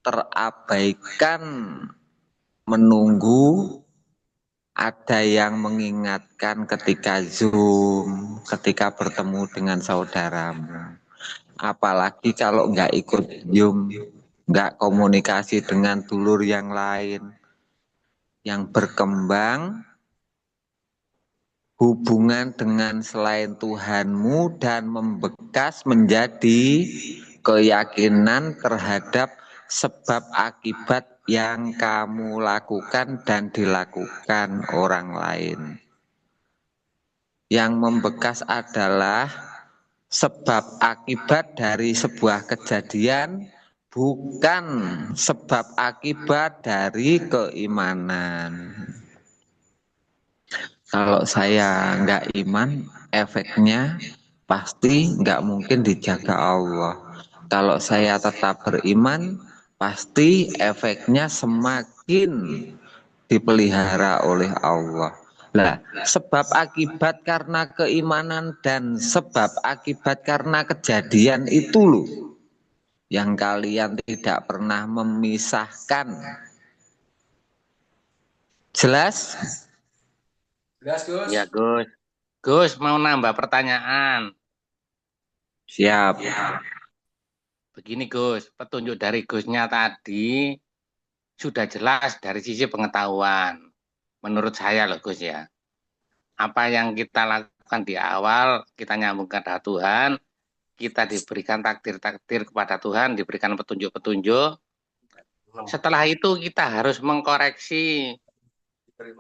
terabaikan, menunggu ada yang mengingatkan ketika Zoom, ketika bertemu dengan saudaramu. Apalagi kalau nggak ikut Zoom, nggak komunikasi dengan dulur yang lain, yang berkembang hubungan dengan selain Tuhanmu dan membekas menjadi keyakinan terhadap sebab akibat yang kamu lakukan dan dilakukan orang lain. Yang membekas adalah sebab akibat dari sebuah kejadian, bukan sebab akibat dari keimanan. Kalau saya nggak iman, efeknya pasti nggak mungkin dijaga Allah. Kalau saya tetap beriman, pasti efeknya semakin dipelihara oleh Allah. Nah, sebab akibat karena keimanan dan sebab akibat karena kejadian itu loh yang kalian tidak pernah memisahkan. Jelas? Jelas, Gus? Ya, Gus. Gus mau nambah pertanyaan. Siap. Begini, Gus, petunjuk dari Gusnya tadi sudah jelas dari sisi pengetahuan. Menurut saya loh, Gus ya. Apa yang kita lakukan di awal, kita nyambungkan ke Tuhan, kita diberikan takdir-takdir kepada Tuhan, diberikan petunjuk-petunjuk. Setelah itu kita harus mengkoreksi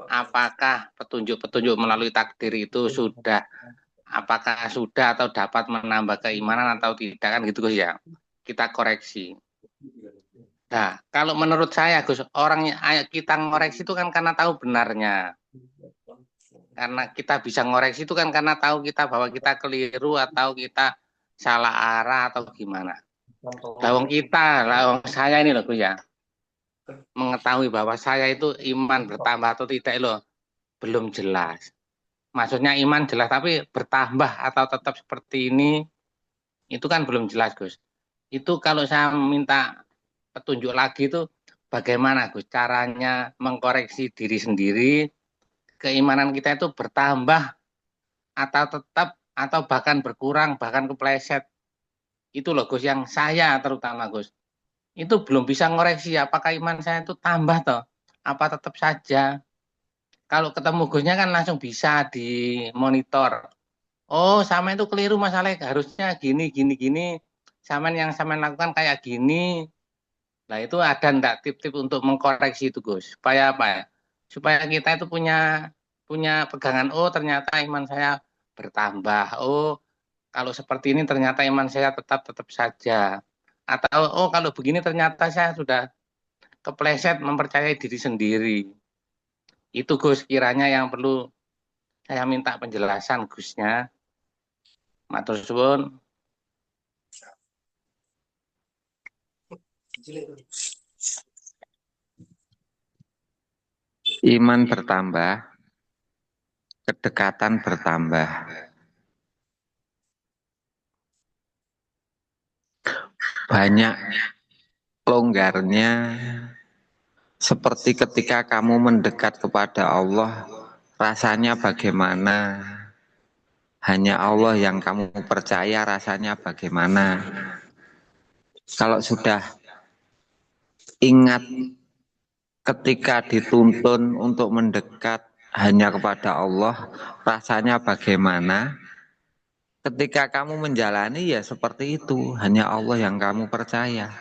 apakah petunjuk-petunjuk melalui takdir itu apakah sudah atau dapat menambah keimanan atau tidak, kan gitu Gus ya. Kita koreksi. Nah, kalau menurut saya Gus, kita ngoreksi itu kan karena tahu benarnya. Karena kita bisa ngoreksi itu kan karena tahu kita bahwa kita keliru atau kita salah arah atau gimana. Lawang saya ini loh Gus ya, mengetahui bahwa saya itu iman bertambah atau tidak loh, belum jelas. Maksudnya iman jelas tapi bertambah atau tetap seperti ini, itu kan belum jelas Gus. Itu kalau saya minta petunjuk lagi itu bagaimana Gus caranya mengkoreksi diri sendiri, keimanan kita itu bertambah atau tetap atau bahkan berkurang, bahkan kepleset. Itu loh Gus yang saya terutama Gus. Itu belum bisa ngoreksi apakah iman saya itu tambah toh, apa tetap saja. Kalau ketemu Gusnya kan langsung bisa dimonitor. oh sama itu keliru masalahnya, harusnya gini gini gini, sama yang sama lakukan kayak gini. Nah itu ada ndak tip-tip untuk mengkoreksi itu Gus, supaya apa ya? Supaya kita itu punya punya pegangan, oh ternyata iman saya bertambah. Oh kalau seperti ini ternyata iman saya tetap tetap saja. Atau oh kalau begini ternyata saya sudah kepleset mempercayai diri sendiri. Itu Gus kiranya yang perlu saya minta penjelasan Gusnya. Matur suwun. Iman bertambah, kedekatan bertambah. Banyak longgarnya seperti ketika kamu mendekat kepada Allah, rasanya bagaimana? Hanya Allah yang kamu percaya, rasanya bagaimana? Kalau sudah ingat ketika dituntun untuk mendekat hanya kepada Allah, rasanya bagaimana? Ketika kamu menjalani ya seperti itu, hanya Allah yang kamu percaya.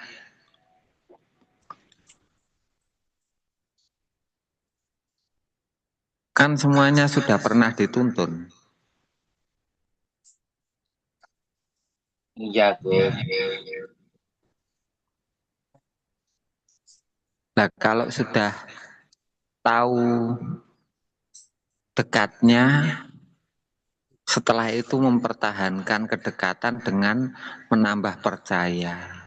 Kan semuanya sudah pernah dituntun. Iya Gus. Nah, kalau sudah tahu dekatnya, setelah itu mempertahankan kedekatan dengan menambah percaya.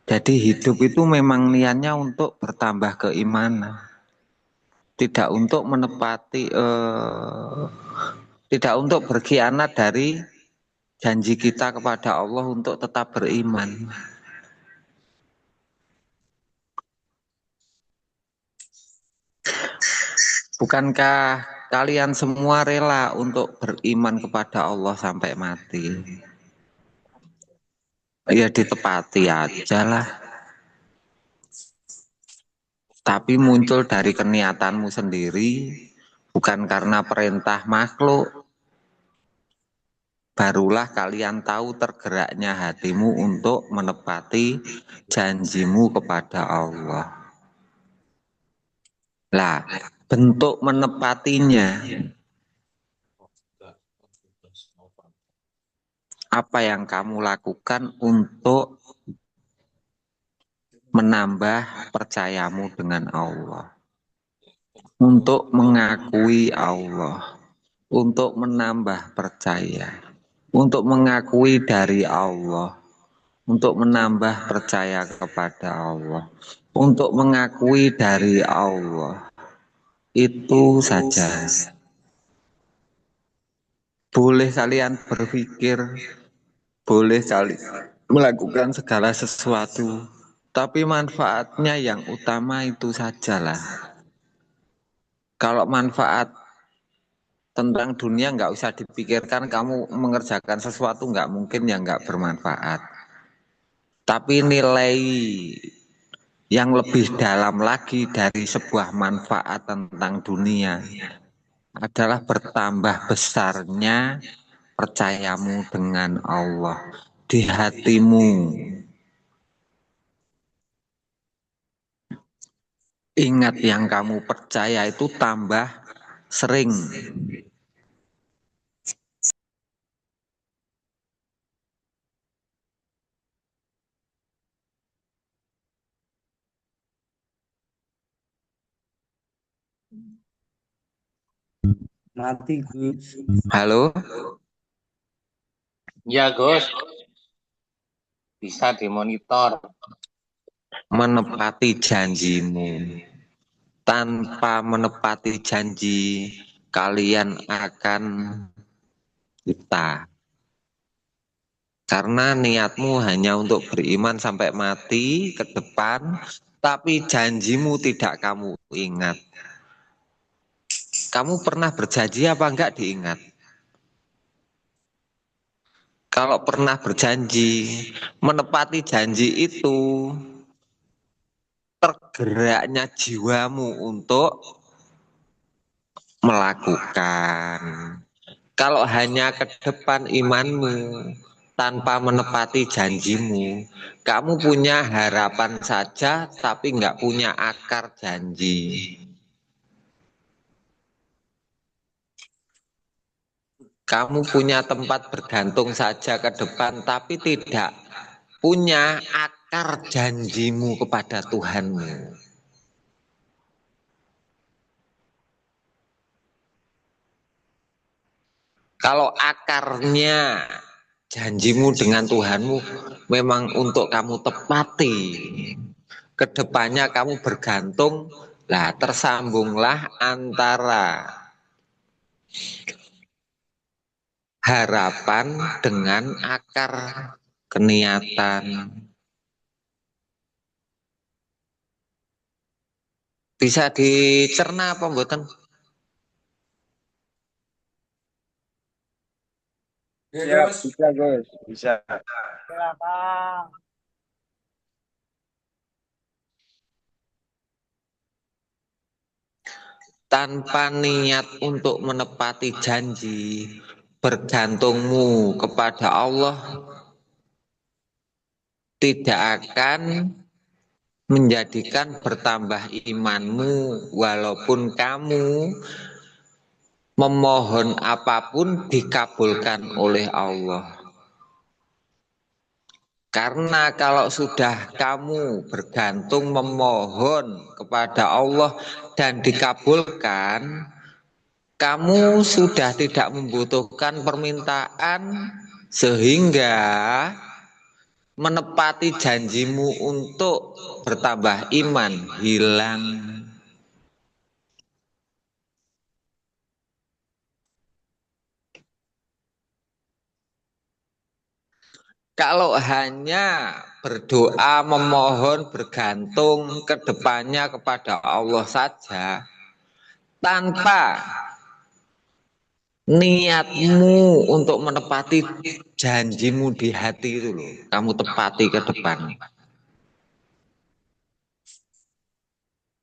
Jadi hidup itu memang niatnya untuk bertambah keimanan, tidak untuk menepati, tidak untuk berkhianat dari janji kita kepada Allah untuk tetap beriman. Bukankah kalian semua rela untuk beriman kepada Allah sampai mati? Ya ditepati aja lah. Tapi muncul dari keniatanmu sendiri, bukan karena perintah makhluk. Barulah kalian tahu tergeraknya hatimu untuk menepati janjimu kepada Allah. Lah, bentuk menepatinya, apa yang kamu lakukan untuk menambah percayamu dengan Allah, untuk mengakui Allah, untuk menambah percaya, untuk mengakui dari Allah, untuk menambah percaya kepada Allah, untuk mengakui dari Allah. Itu saja. Boleh kalian berpikir, boleh kalian melakukan segala sesuatu, tapi manfaatnya yang utama itu sajalah. Kalau manfaat tentang dunia nggak usah dipikirkan, kamu mengerjakan sesuatu nggak mungkin yang nggak bermanfaat. Tapi nilai yang lebih dalam lagi dari sebuah manfaat tentang dunia adalah bertambah besarnya percayamu dengan Allah di hatimu. Ingat yang kamu percaya itu tambah sering. Mati Gus. Halo, Iya Gus, bisa dimonitor. menepati janjimu. Tanpa menepati janji, kalian akan buta. Karena niatmu hanya untuk beriman sampai mati ke depan, tapi janjimu tidak kamu ingat. Kamu pernah berjanji apa enggak diingat? Kalau pernah berjanji, menepati janji itu tergeraknya jiwamu untuk melakukan. Kalau hanya ke depan imanmu tanpa menepati janjimu, kamu punya harapan saja tapi nggak punya akar janji. Kamu punya tempat bergantung saja ke depan tapi tidak punya akar janjimu kepada Tuhanmu. Kalau akarnya janjimu dengan Tuhanmu memang untuk kamu tepati, kedepannya kamu bergantung, lah tersambunglah antara harapan dengan akar keniatan. Bisa dicerna apa mboten? Ya, Gus. Bisa Gus, bisa. Tanpa niat untuk menepati janji, bergantungmu kepada Allah tidak akan menjadikan bertambah imanmu walaupun kamu memohon apapun dikabulkan oleh Allah. Karena kalau sudah kamu bergantung memohon kepada Allah dan dikabulkan, kamu sudah tidak membutuhkan permintaan sehingga menepati janjimu untuk bertambah iman hilang. Kalau hanya berdoa, memohon, bergantung ke depannya kepada Allah saja, tanpa niatmu untuk menepati janjimu di hati itu loh, kamu tepati ke depan.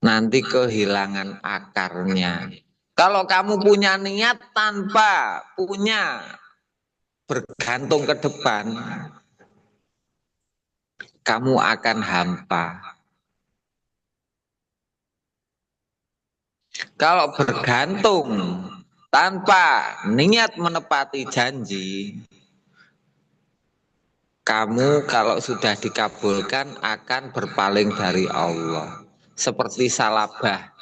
Nanti kehilangan akarnya. Kalau kamu punya niat tanpa punya bergantung ke depan, kamu akan hampa. Kalau bergantung tanpa niat menepati janji, kamu kalau sudah dikabulkan akan berpaling dari Allah. Seperti Salabah.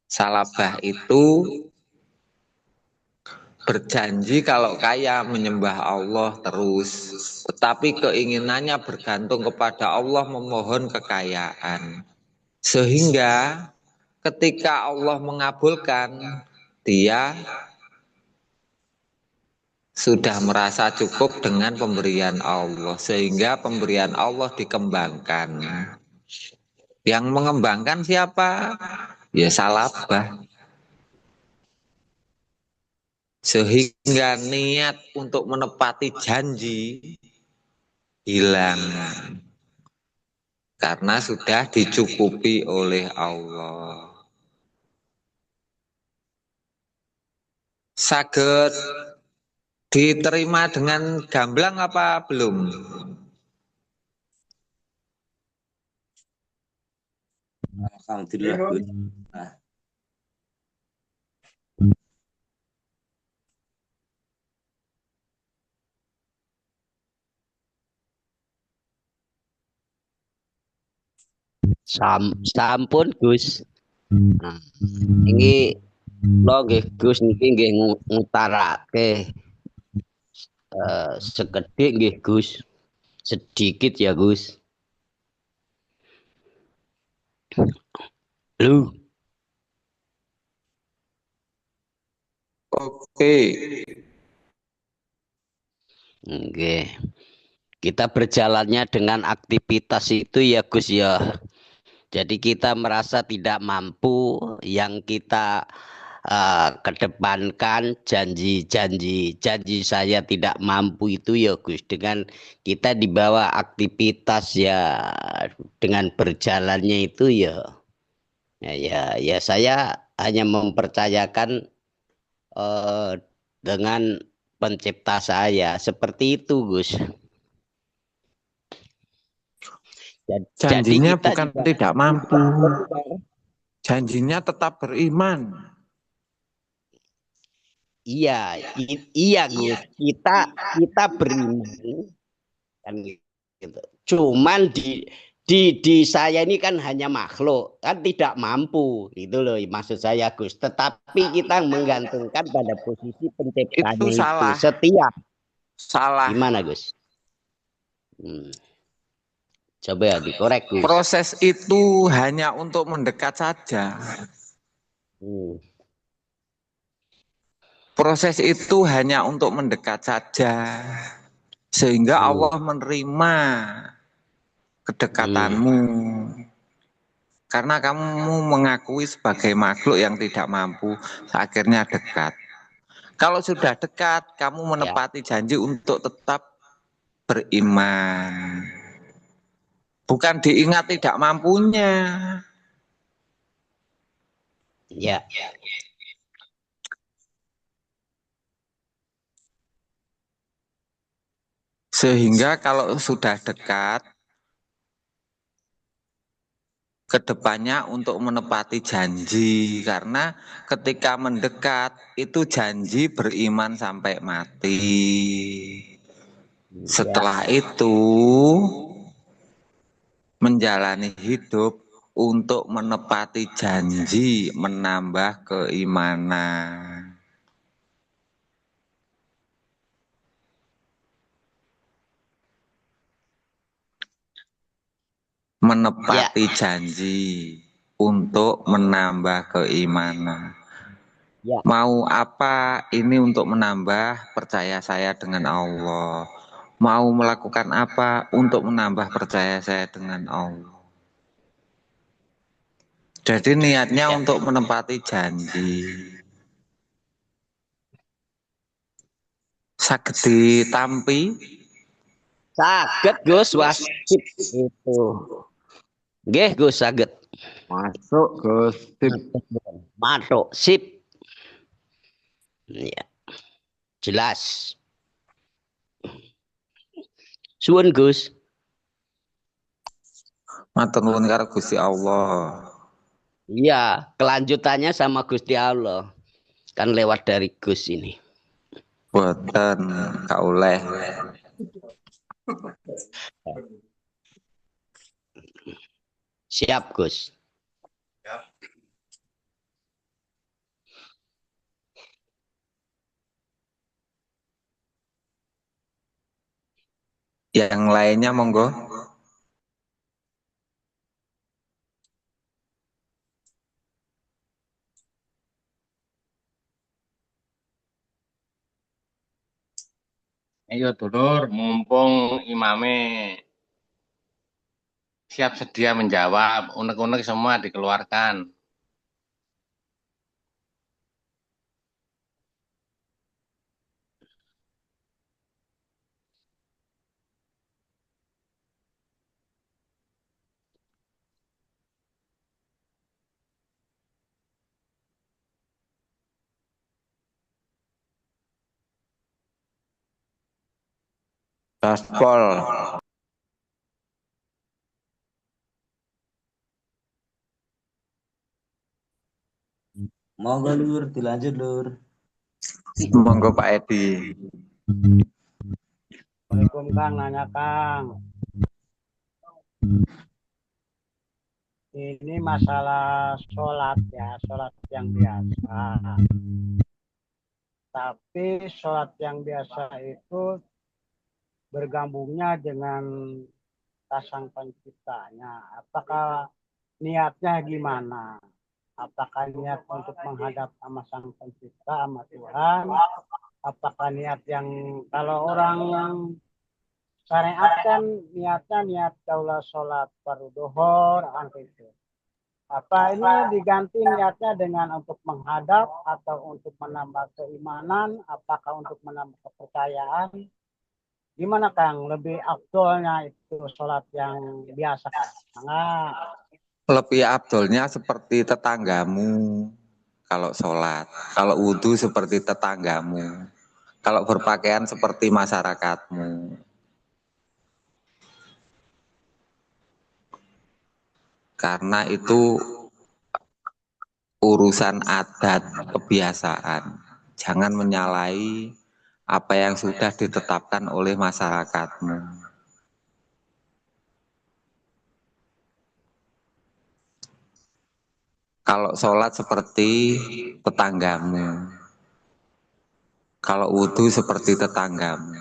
Salabah itu berjanji kalau kaya menyembah Allah terus, tetapi keinginannya bergantung kepada Allah memohon kekayaan. Sehingga ketika Allah mengabulkan, dia sudah merasa cukup dengan pemberian Allah, sehingga pemberian Allah dikembangkan. Yang mengembangkan siapa? Ya Salabah. Sehingga niat untuk menepati janji hilang karena sudah dicukupi oleh Allah. Saged diterima dengan gamblang apa belum? Alhamdulillah Gus. Nah, Sampun Gus. Nah, ini lo nggih Gus niki nggih ngutarake sekedhik nggih Gus. Sedikit ya Gus. Lu. Oke. Nggih. Kita berjalannya dengan aktivitas itu ya Gus ya. Jadi kita merasa tidak mampu, yang kita kedepankan janji saya tidak mampu itu ya Gus, dengan kita dibawa aktivitas ya, dengan berjalannya itu ya saya hanya mempercayakan dengan pencipta saya. Seperti itu, Gus. Jadi Janjinya kita bukan juga tidak mampu, janjinya tetap beriman. iya, iya Gus. Kita beriman kan gitu. Cuman di saya ini kan hanya makhluk, kan tidak mampu, itu loh maksud saya Gus. Tetapi kita menggantungkan pada posisi Itu penciptanya itu salah, setia. salah. Gimana Gus? Coba ya dikorek Gus. Proses itu hanya untuk mendekat saja. Proses itu hanya untuk mendekat saja. Sehingga Allah menerima kedekatanmu. Karena kamu mengakui sebagai makhluk yang tidak mampu, akhirnya dekat. Kalau sudah dekat, kamu menepati janji untuk tetap beriman. Bukan diingat tidak mampunya. Ya. Sehingga kalau sudah dekat, kedepannya untuk menepati janji. Karena ketika mendekat, itu janji beriman sampai mati. Setelah itu, menjalani hidup untuk menepati janji, menambah keimanan. Menepati janji untuk menambah keimanan. Mau apa ini untuk menambah percaya saya dengan Allah. Mau melakukan apa untuk menambah percaya saya dengan Allah. Jadi niatnya untuk menepati janji. Saged ditampi? Saged Gus, wasit itu. Nggih Gus saged. Masuk Gus. Matuk sip. Ya. Jelas. Suwun Gus. Matur nuwun karo Gusti Allah. Iya, kelanjutannya sama Gusti Allah. Kan lewat dari Gus ini. Boten gak oleh. Siap Gus. Yang lainnya monggo. Ayo dulur, mumpung imame siap sedia menjawab, unek-unek semua dikeluarkan. Gaspol. Monggo Lur, dilanjut Lur. Monggo Pak Edi. Assalamualaikum Kang, nanya Kang. Ini masalah sholat ya, sholat yang biasa. Tapi sholat yang biasa itu bergabungnya dengan Sang Penciptanya. Apakah niatnya gimana? Apakah niat untuk menghadap sama Sang Pencipta, sama Tuhan? Apakah niat yang kalau orang yang syariat kan niatnya niat daulah sholat baru dohor itu. Apa ini diganti niatnya dengan untuk menghadap atau untuk menambah keimanan? Apakah untuk menambah kepercayaan? Gimana Kang? Lebih afdolnya itu sholat yang biasa Kang? Enggak. Lebih abdolnya seperti tetanggamu. kalau sholat. Kalau wudhu seperti tetanggamu. Kalau berpakaian seperti masyarakatmu. Karena itu urusan adat, kebiasaan. Jangan menyalahi apa yang sudah ditetapkan oleh masyarakatmu. Kalau sholat seperti tetanggamu. Kalau wudhu seperti tetanggamu.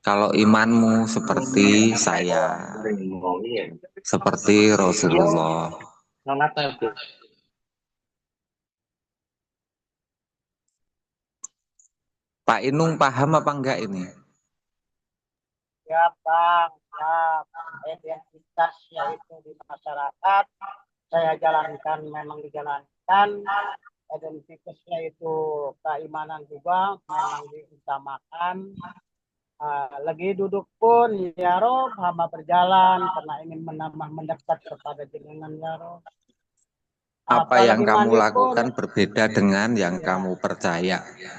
Kalau imanmu seperti saya. Seperti Rasulullah. Pak Inung paham apa enggak ini? Ya Bang, ya identitas yaitu di masyarakat saya jalankan, memang dijalankan. Identitasnya itu keimanan juga memang diutamakan. Lagi duduk pun ya Rob, hamba berjalan karena ingin menambah mendekat kepada jenengan ya Rob. Apa yang Apalagi kamu mandi lakukan pun, berbeda dengan yang ya, kamu percaya. ya,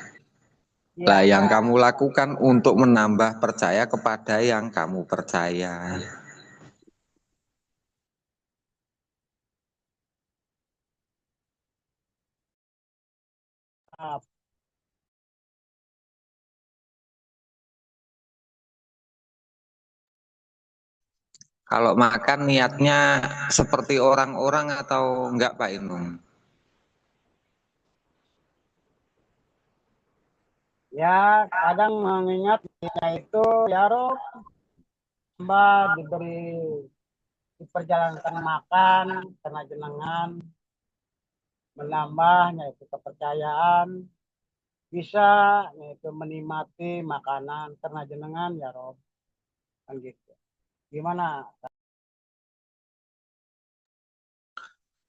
Lah yang Bang. kamu lakukan untuk menambah percaya kepada yang kamu percaya. Ah, Kalau makan niatnya seperti orang-orang atau enggak Pak Inung? ya kadang mengingat itu ya Rob, Mbak diperjalankan makan karena jenengan menambahnya itu kepercayaan, bisa yaitu menikmati makanan karena jenengan ya Rob, kan gitu. Gimana?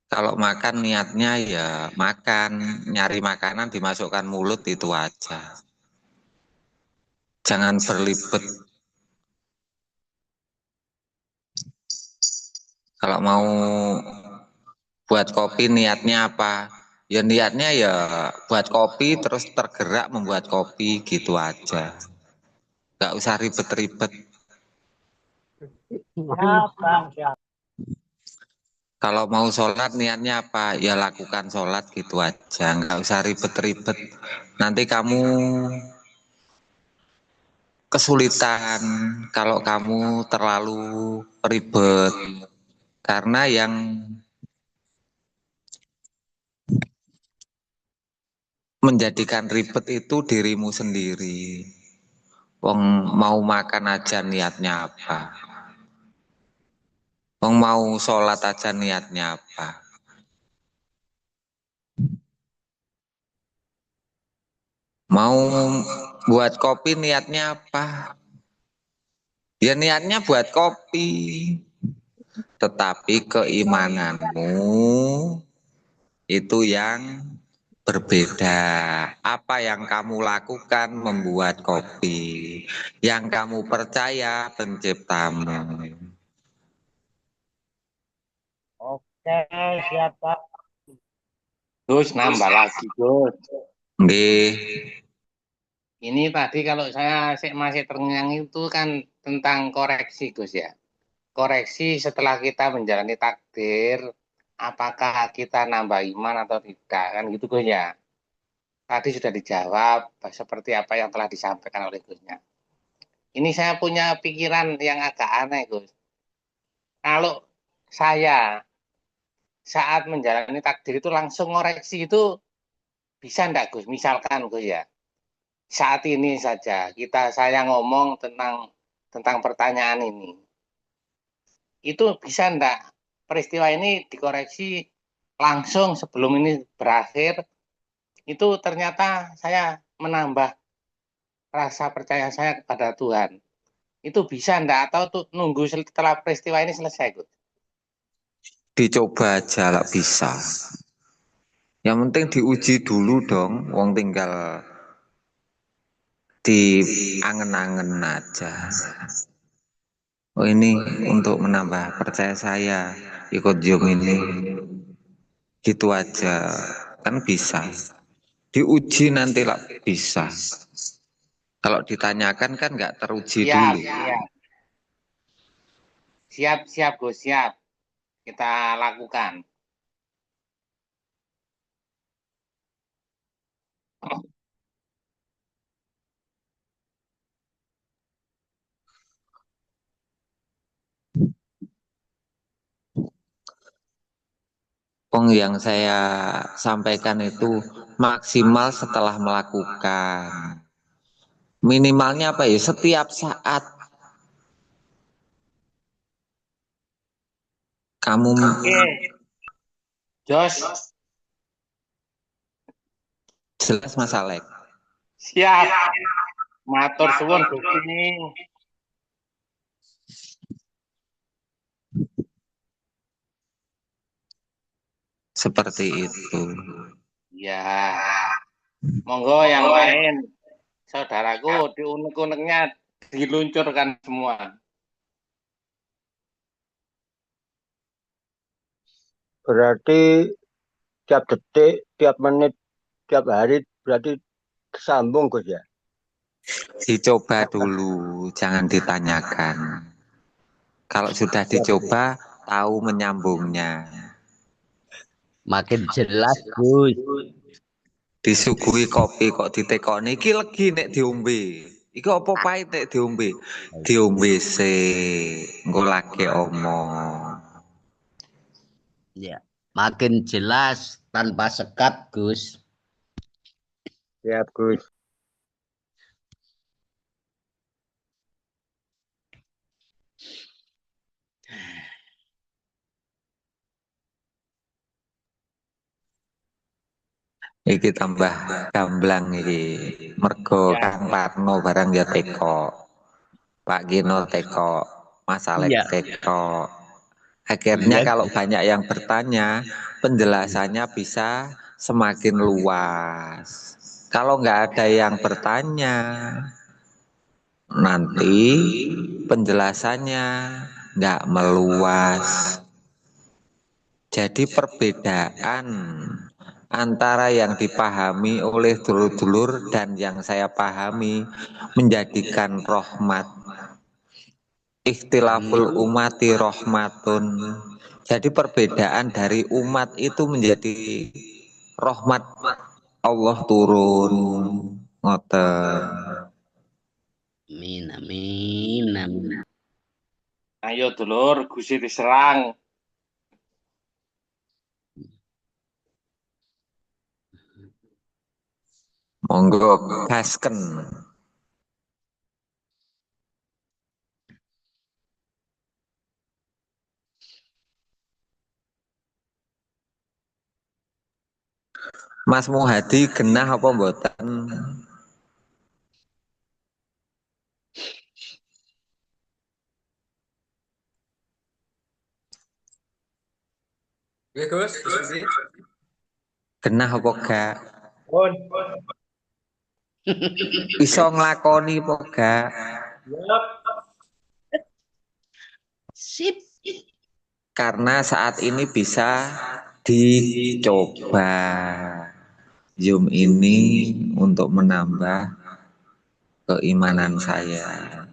Kalau makan niatnya ya makan, nyari makanan dimasukkan mulut itu aja. Jangan berlibet. Kalau mau buat kopi niatnya apa? Ya niatnya ya buat kopi terus tergerak membuat kopi gitu aja. Gak usah ribet-ribet. Ya Bang, siap. Kalau mau sholat niatnya apa? Ya lakukan sholat gitu aja. Gak usah ribet-ribet. Nanti kamu kesulitan kalau kamu terlalu ribet. Karena yang menjadikan ribet itu dirimu sendiri. Wong mau makan aja niatnya apa? Wong mau sholat aja niatnya apa? Mau buat kopi niatnya apa? Ya niatnya buat kopi. Tetapi keimananmu itu yang berbeda. Apa yang kamu lakukan membuat kopi. Yang kamu percaya penciptamu. Oke, siap Pak. Gus, nambah lagi Gus. Nggih. Ini tadi kalau saya masih terngiang itu kan tentang koreksi Gus ya. Koreksi setelah kita menjalani takdir, apakah kita nambah iman atau tidak, kan gitu Gus ya. Tadi sudah dijawab seperti apa yang telah disampaikan oleh Gusnya. Ini saya punya pikiran yang agak aneh Gus. Kalau saya saat menjalani takdir itu langsung koreksi itu bisa enggak Gus? Misalkan Gus ya, saat ini saja saya ngomong tentang pertanyaan ini. Itu bisa enggak peristiwa ini dikoreksi langsung sebelum ini berakhir, itu ternyata saya menambah rasa percaya saya kepada Tuhan. Itu bisa enggak atau tuh nunggu setelah peristiwa ini selesai Gus? Dicoba aja lah bisa. Yang penting diuji dulu dong. Wong tinggal diangen-angen aja. Oh ini untuk menambah percaya saya ikut Zoom ini. Gitu aja. Kan bisa. Diuji nanti lah bisa. Kalau ditanyakan kan nggak teruji Siap, dulu. siap. Siap, siap, Gus, siap. Kita lakukan. Yang saya sampaikan itu maksimal setelah melakukan. Minimalnya apa ya? Setiap saat kamu Oke, Jos, jelas Mas Alek. siap. Matur suwun Gusti. Seperti itu. Ya, monggo yang lain. Saudaraku, diunek-uneknya diluncurkan semua. Berarti tiap detik, tiap menit, tiap hari berarti tersambung Gus ya. Dicoba dulu, jangan ditanyakan. Kalau sudah dicoba, tahu menyambungnya. Makin jelas, Gus. Disuguhi kopi kok ditekoni, iki legi nek diombe. Iki apa pahit nek diombe? Diombe se, engko lagi omong. Ya, makin jelas tanpa sekat, Gus. Siap Gus. Iki tambah gamblang iki. Mergo Ya. Kang Parno barang ya teko. Pak Gino teko, Mas Alek Iya. teko. Akhirnya Iya. kalau banyak yang bertanya, penjelasannya bisa semakin luas. Kalau nggak ada yang bertanya, nanti penjelasannya nggak meluas. Jadi perbedaan antara yang dipahami oleh dulur-dulur dan yang saya pahami menjadikan rahmat. Ikhtilaful umati rahmatun. Jadi perbedaan dari umat itu menjadi rahmat Allah turun. Ngoten. Amin, amin, amin. Ayo dulur, Gusti diserang. Monggo gasken. Mas Muhadi genah apa mboten? Oke, Gus, Gusti. Genah apa gak? Pun. Iso nglakoni apa gak? Siap. Sip. Karena saat ini bisa dicoba. Zoom ini untuk menambah keimanan saya.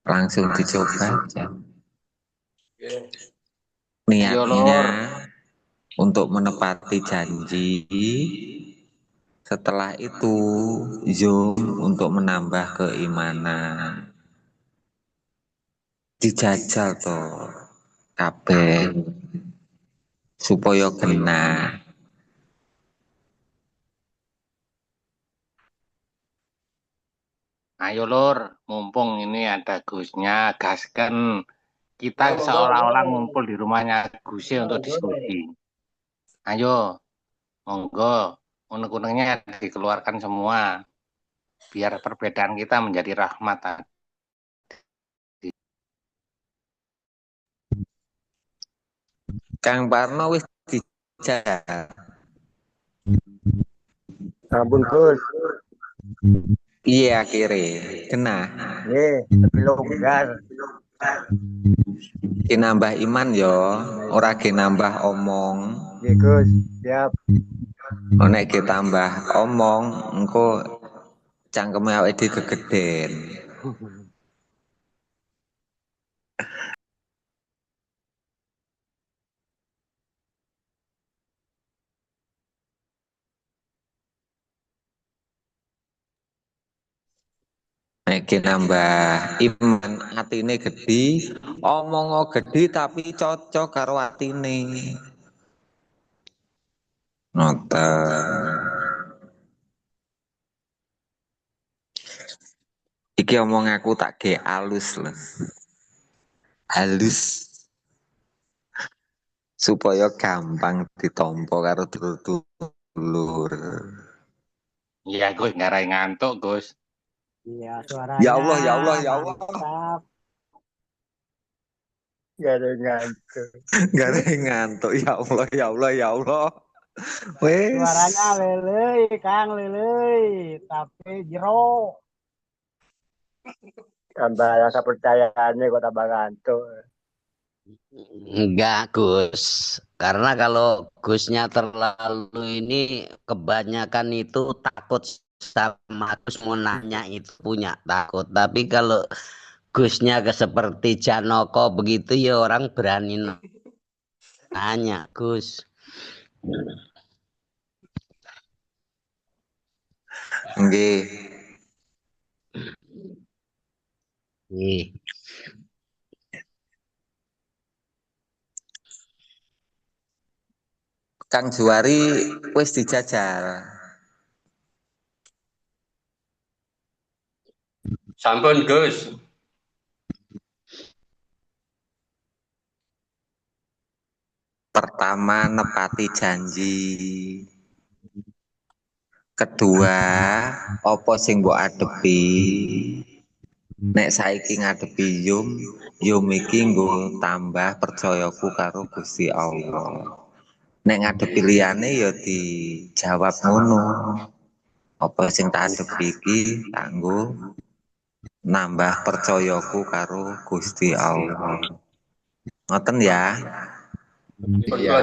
Langsung dicoba aja. Oke. Niatnya untuk menepati janji. Setelah itu Zoom untuk menambah keimanan. Dijajal toh kabeh supaya kena. Ayo lur, mumpung ini ada Gusnya, gasken. Kita Monggo, seolah-olah monggo. ngumpul di rumahnya Gusnya untuk diskusi. Ayo, monggo, unek-uneknya dikeluarkan semua. Biar perbedaan kita menjadi rahmat. Kang Parno wis dijajal. Ampun Gus. Iya akhirnya kena. Nggih, tapi longgar. Ki nambah iman yo, ora ki nambah omong. Nggih, Gus. Siap. Nek ki tambah omong, engko cangkeme awake dhewe kegeden. Nek ki nambah iman, atine gedhi, omongo gedhi tapi cocok karo atine. Ngoten. Iki omong aku tak ge alus lho. Halus supaya gampang ditampa karo dulur-dulur. Iya, Gus, ngarai ngantuk, Gus. Iya, suaranya Ya Allah, ya Allah, ya Allah. mantap. Gak ada ngantuk. Gak ada yang ngantuk. Ya Allah, ya Allah, ya Allah. Wes. Suaranya lelei, Kang, lelei. Tapi jero. Tambah rasa percayaannya kok tambah ngantuk. Enggak, Gus. Karena kalau Gusnya terlalu ini kebanyakan itu takut sama Gus mau nanya itu punya takut. Tapi kalau Gusnya seperti Janoko begitu ya orang berani nanya, Gus. Nggih. Nih. Kang Juwari wis dijajal. Sampun Gus. Pertama nepati janji. Kedua, apa sing mbok adepi? Nek saiki ngadepi yum iki nggo tambah percayaku karo Gusti Allah. Nek ngadepi liyane ya dijawab ngono. Apa sing tak adepi iki kanggo nambah percayaku karo Gusti Allah. Ngoten ya. Iya.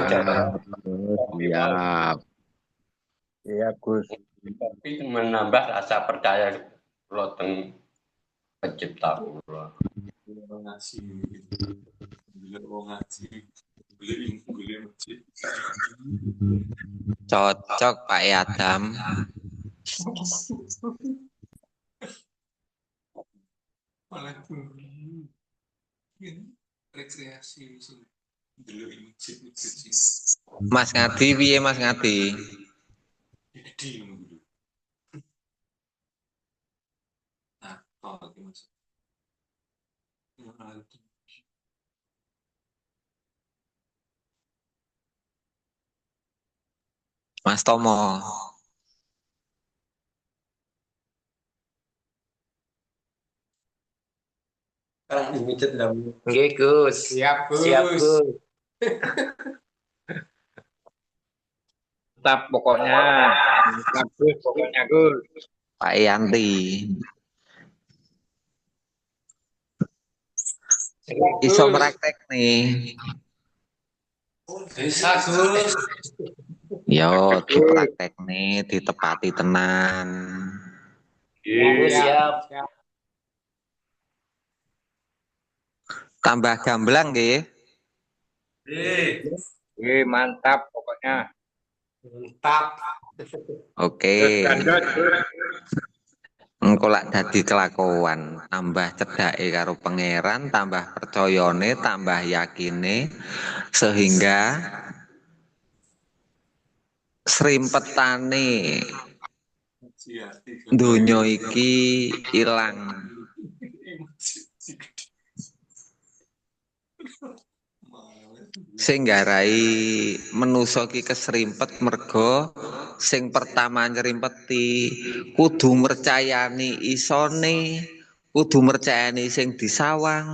Siap. Iya, Gus. Tapi menambah rasa percaya kula teng pencipta kula. Cocok Pak Adam. Mas Ngadi piye Mas Ngadi? Mas Tomo. Kang dimijet lamu. Nggih Gus. Siap Gus. Siap Gus. Tetap pokoknya. Tetap, Gus, pokoknya, Gus. Pak Yanti. Iso praktek nih. Bisa Gus. Yo dipraktek nih, ditepati tenan. Siap. Tambah gamblang nggih. Mantap pokoknya. Mantap. Oke. Engko lak dadi kelakuan, tambah cedake karo pangeran, tambah percayane, tambah yakine sehingga srimpetane donya iki ilang. Sing nggarai manusa ki kesrimpet merga sing pertama nyrimpeti kudu mercayani isone, kudu mercayani sing disawang,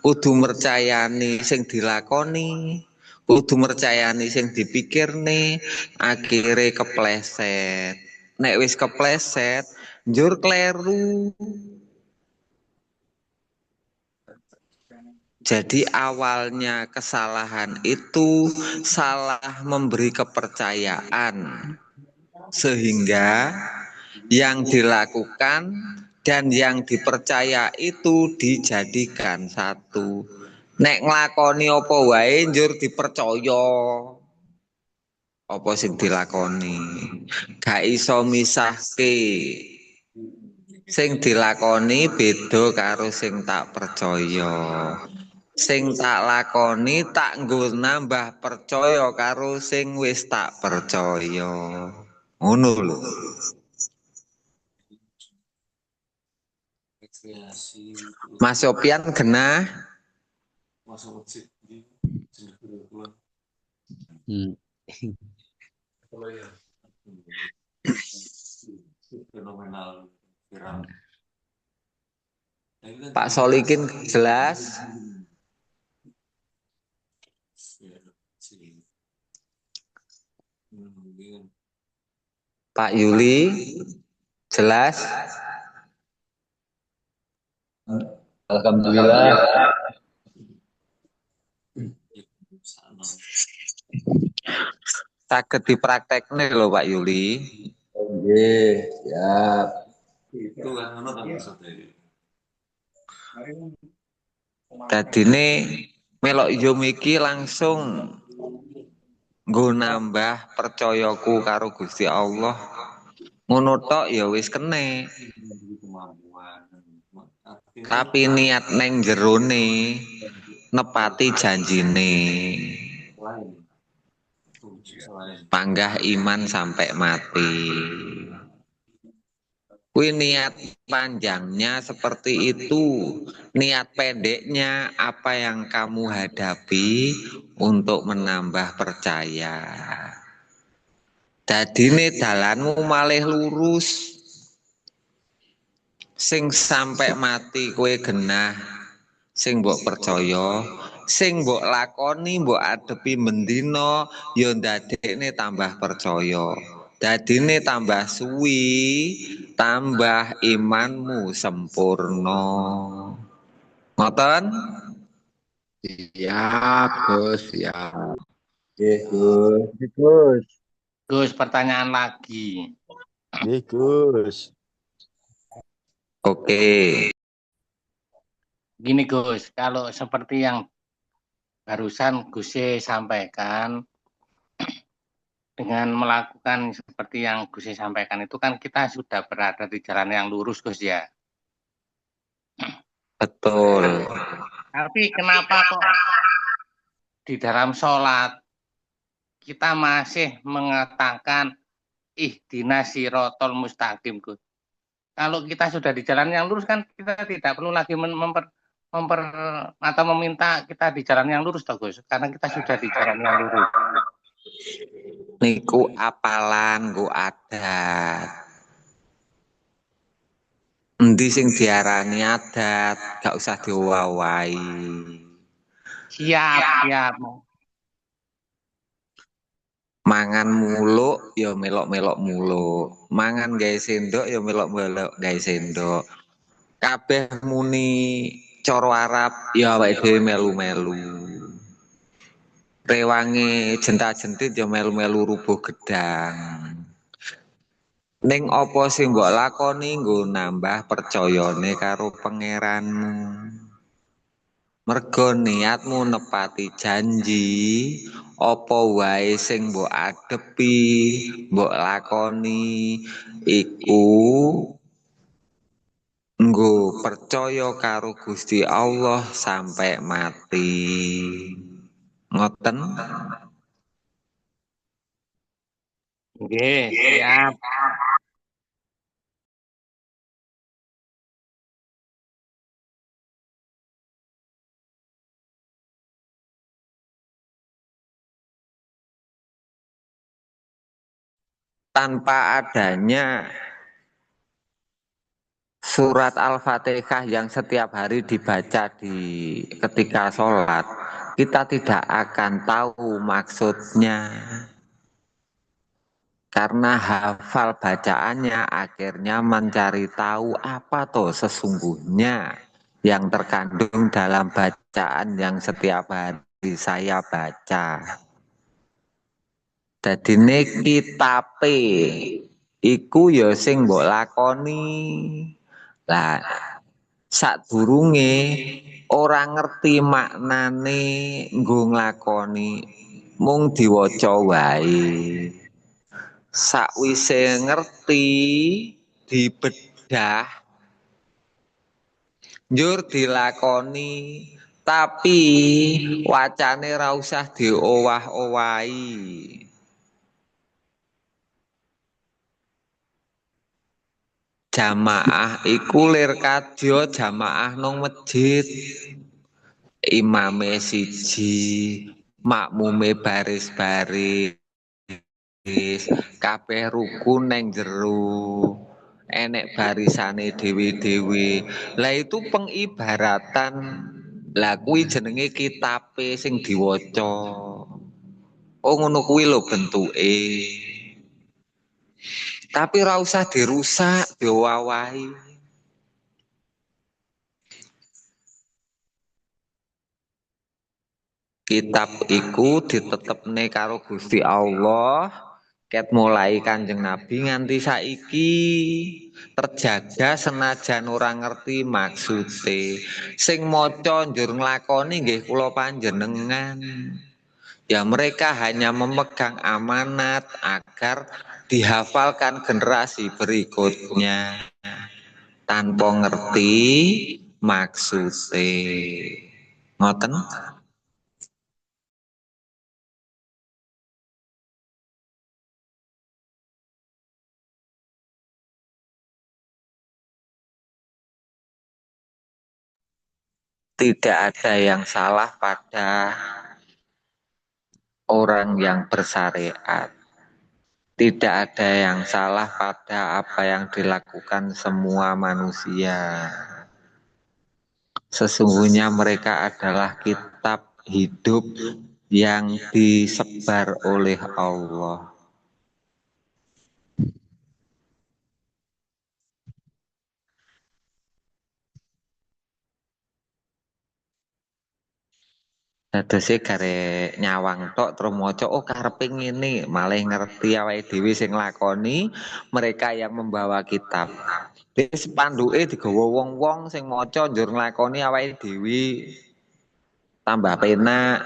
kudu mercayani sing dilakoni, kudu mercayani sing dipikirne, akhire kepleset. Nek wis kepleset, njur kleru. Jadi awalnya kesalahan itu salah memberi kepercayaan, sehingga yang dilakukan dan yang dipercaya itu dijadikan satu. Nek nglakoni apa wae njur dipercaya. Apa sing dilakoni? Gak iso misahke. Sing dilakoni beda karo sing tak percaya. Sing tak lakoni tak nggo nambah percaya karo sing wis tak percaya. Ngono lho. Mas Sopian genah. Pak Solikin jelas. Pak Yuli jelas. Alhamdulillah. Saged dipraktekne lho Pak Yuli. Nggih, siap. Dadine melok yum iki langsung nggo nambah percayaku karo Gusti Allah. Ngono tok ya wis kene. Tapi niat neng jerone nepati janjine. Panggah iman sampai mati. Kuwi niat panjangnya seperti itu. Niat pendeknya apa yang kamu hadapi untuk menambah percaya. Dadine dalanmu malih lurus. Sing sampai mati kowe genah. Sing mbok percaya, sing mbok lakoni, mbok adepi mendina ya ndadekne tambah percaya. Dadine tambah suwi, tambah imanmu sempurna. Ngoten? Siap, Gus, siap. Nggih, Gus. Gus. Gus, pertanyaan lagi. Nggih, Gus. Oke. Gini Gus, kalau seperti yang barusan Gus sampaikan, dengan melakukan seperti yang Gus sampaikan itu kan kita sudah berada di jalan yang lurus Gus ya. Betul. Tapi kenapa kok di dalam sholat kita masih mengatakan ihdinas sirotol mustaqim Gus. Kalau kita sudah di jalan yang lurus kan kita tidak perlu lagi atau meminta kita di jalan yang lurus toh Gus, karena kita sudah di jalan yang lurus. Niku apalan nggo adat. Endi sing diarani adat, gak usah diwawahi. Siap, siap. Mangan muluk ya melok-melok muluk. Mangan gawe sendok ya melok-melok gawe sendok. Kabeh muni cara Arab ya awake dhewe melu-melu. Rewange jenta-jentit ya melu-melu rubuh gedang. Ning apa sing mbok lakoni nggo nambah percayane karo pangeranmu. Mergo niatmu nepati janji, apa wae sing mbok adepi, mbok lakoni iku nggo percaya karo Gusti Allah sampai mati. Ngoten? Nggih, siap. Tanpa adanya surat Al-Fatihah yang setiap hari dibaca ketika sholat, kita tidak akan tahu maksudnya. Karena hafal bacaannya akhirnya mencari tahu apa toh sesungguhnya yang terkandung dalam bacaan bacaan yang setiap hari saya baca. Dadine kitabe iku ya sing mbok lakoni. Lah sadurunge ora ngerti maknane nggo nglakoni, mung diwaca wae. Sakwise ngerti dibedah njur dilakoni, tapi wacane ra usah diowah-owahi. Jamaah iku lir kadya jamaah nang masjid. Imame siji, makmume baris-baris, kabeh ruku neng jero. Enek barisane dhewe-dhewe. Lah itu pengibaratan. Lah kuwi jenenge kitabe sing diwaca. Oh ngono kuwi lho bentuke. Tapi ora usah dirusak, diowahi. Kitab iku ditetepne karo Gusti Allah ket mulai Kanjeng Nabi nganti saiki terjaga senajan ora ngerti maksude. Sing maca njur nglakoni nggih kula panjenengan. Ya mereka hanya memegang amanat agar dihafalkan generasi berikutnya tanpa ngerti maksude. Ngoten? Tidak ada yang salah pada orang yang bersyariat. Tidak ada yang salah pada apa yang dilakukan semua manusia. Sesungguhnya mereka adalah kitab hidup yang disebar oleh Allah. Dadose gare nyawang tok terus maca oh karepe ngene, malah ngerti awake dhewe sing lakoni, mereka yang membawa kitab. Wis panduke digawa wong-wong sing maca njur nglakoni awake dhewe. Tambah penak.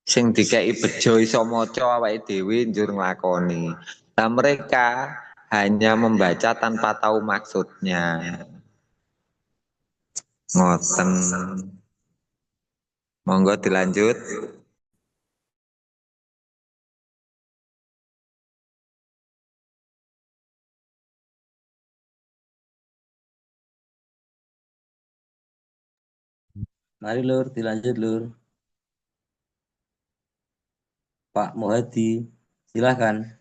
Sing dikeki bejo iso maca awake dhewe njur nglakoni. Nah mereka hanya membaca tanpa tahu maksudnya. Ngoten. Monggo dilanjut. Mari Lur, dilanjut Lur. Pak Muhadi, silahkan.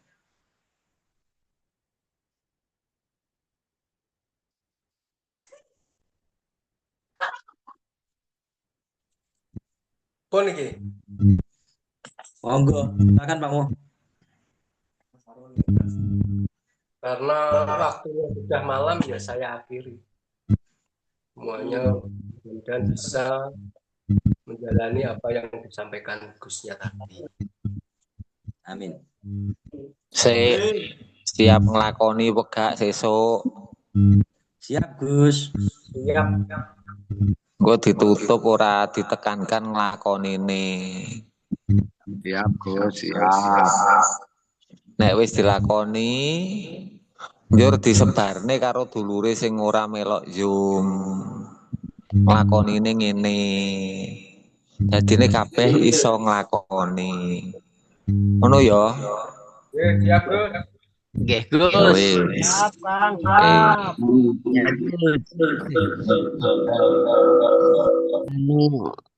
Pun iki. Monggo, silakan Pak Mu. Karena waktunya sudah malam ya saya akhiri. Semuanya mudah-mudahan bisa menjalani apa yang disampaikan Gusnya tadi. Amin. Siap nglakoni wegak sesuk. Siap Gus. Siap. Gue ditutup ora ditekankan nglakonine. Siap Gus, siap. Nek wis dilakoni njur disebarne karo dulure sing ora melok Zoom. Nglakonine ngene. Dadine kabeh iso nglakoni. Ngono ya. Siap, Gus. Nggih, Gus. Siap, Kang. Ya, Gus.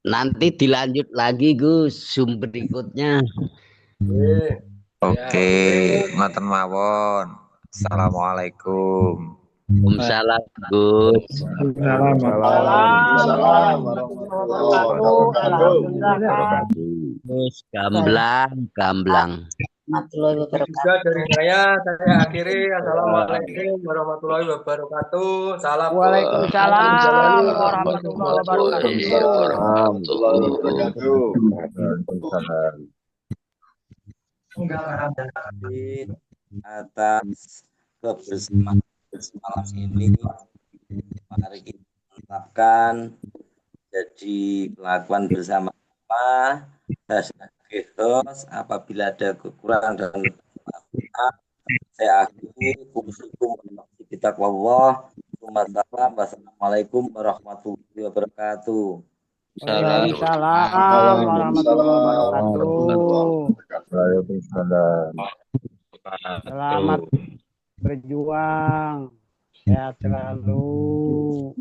Nanti dilanjut lagi Gus Zoom berikutnya. Oke, ngoten mawon. Assalamualaikum. Waalaikumsalam Gus. Gus gamblang. warahmatullahi Itu juga wabarakatuh. dari saya akhiri. Assalamualaikum warahmatullahi wabarakatuh. Salam Waalaikumsalam menjalani warahmatullahi wabarakatuh. Warahmatullahi wabarakatuh. Atas kebersamaan malam ini, mari kita tetapkan jadi kelakuan bersama-sama. Saya sebagai host, apabila ada kekurangan dan maaf, saya akhiri. Kita Wassalamualaikum warahmatullahi wabarakatuh. Waalaikumsalam warahmatullahi wabarakatuh. Waalaikumsalam. Selamat berjuang. Sehat selalu.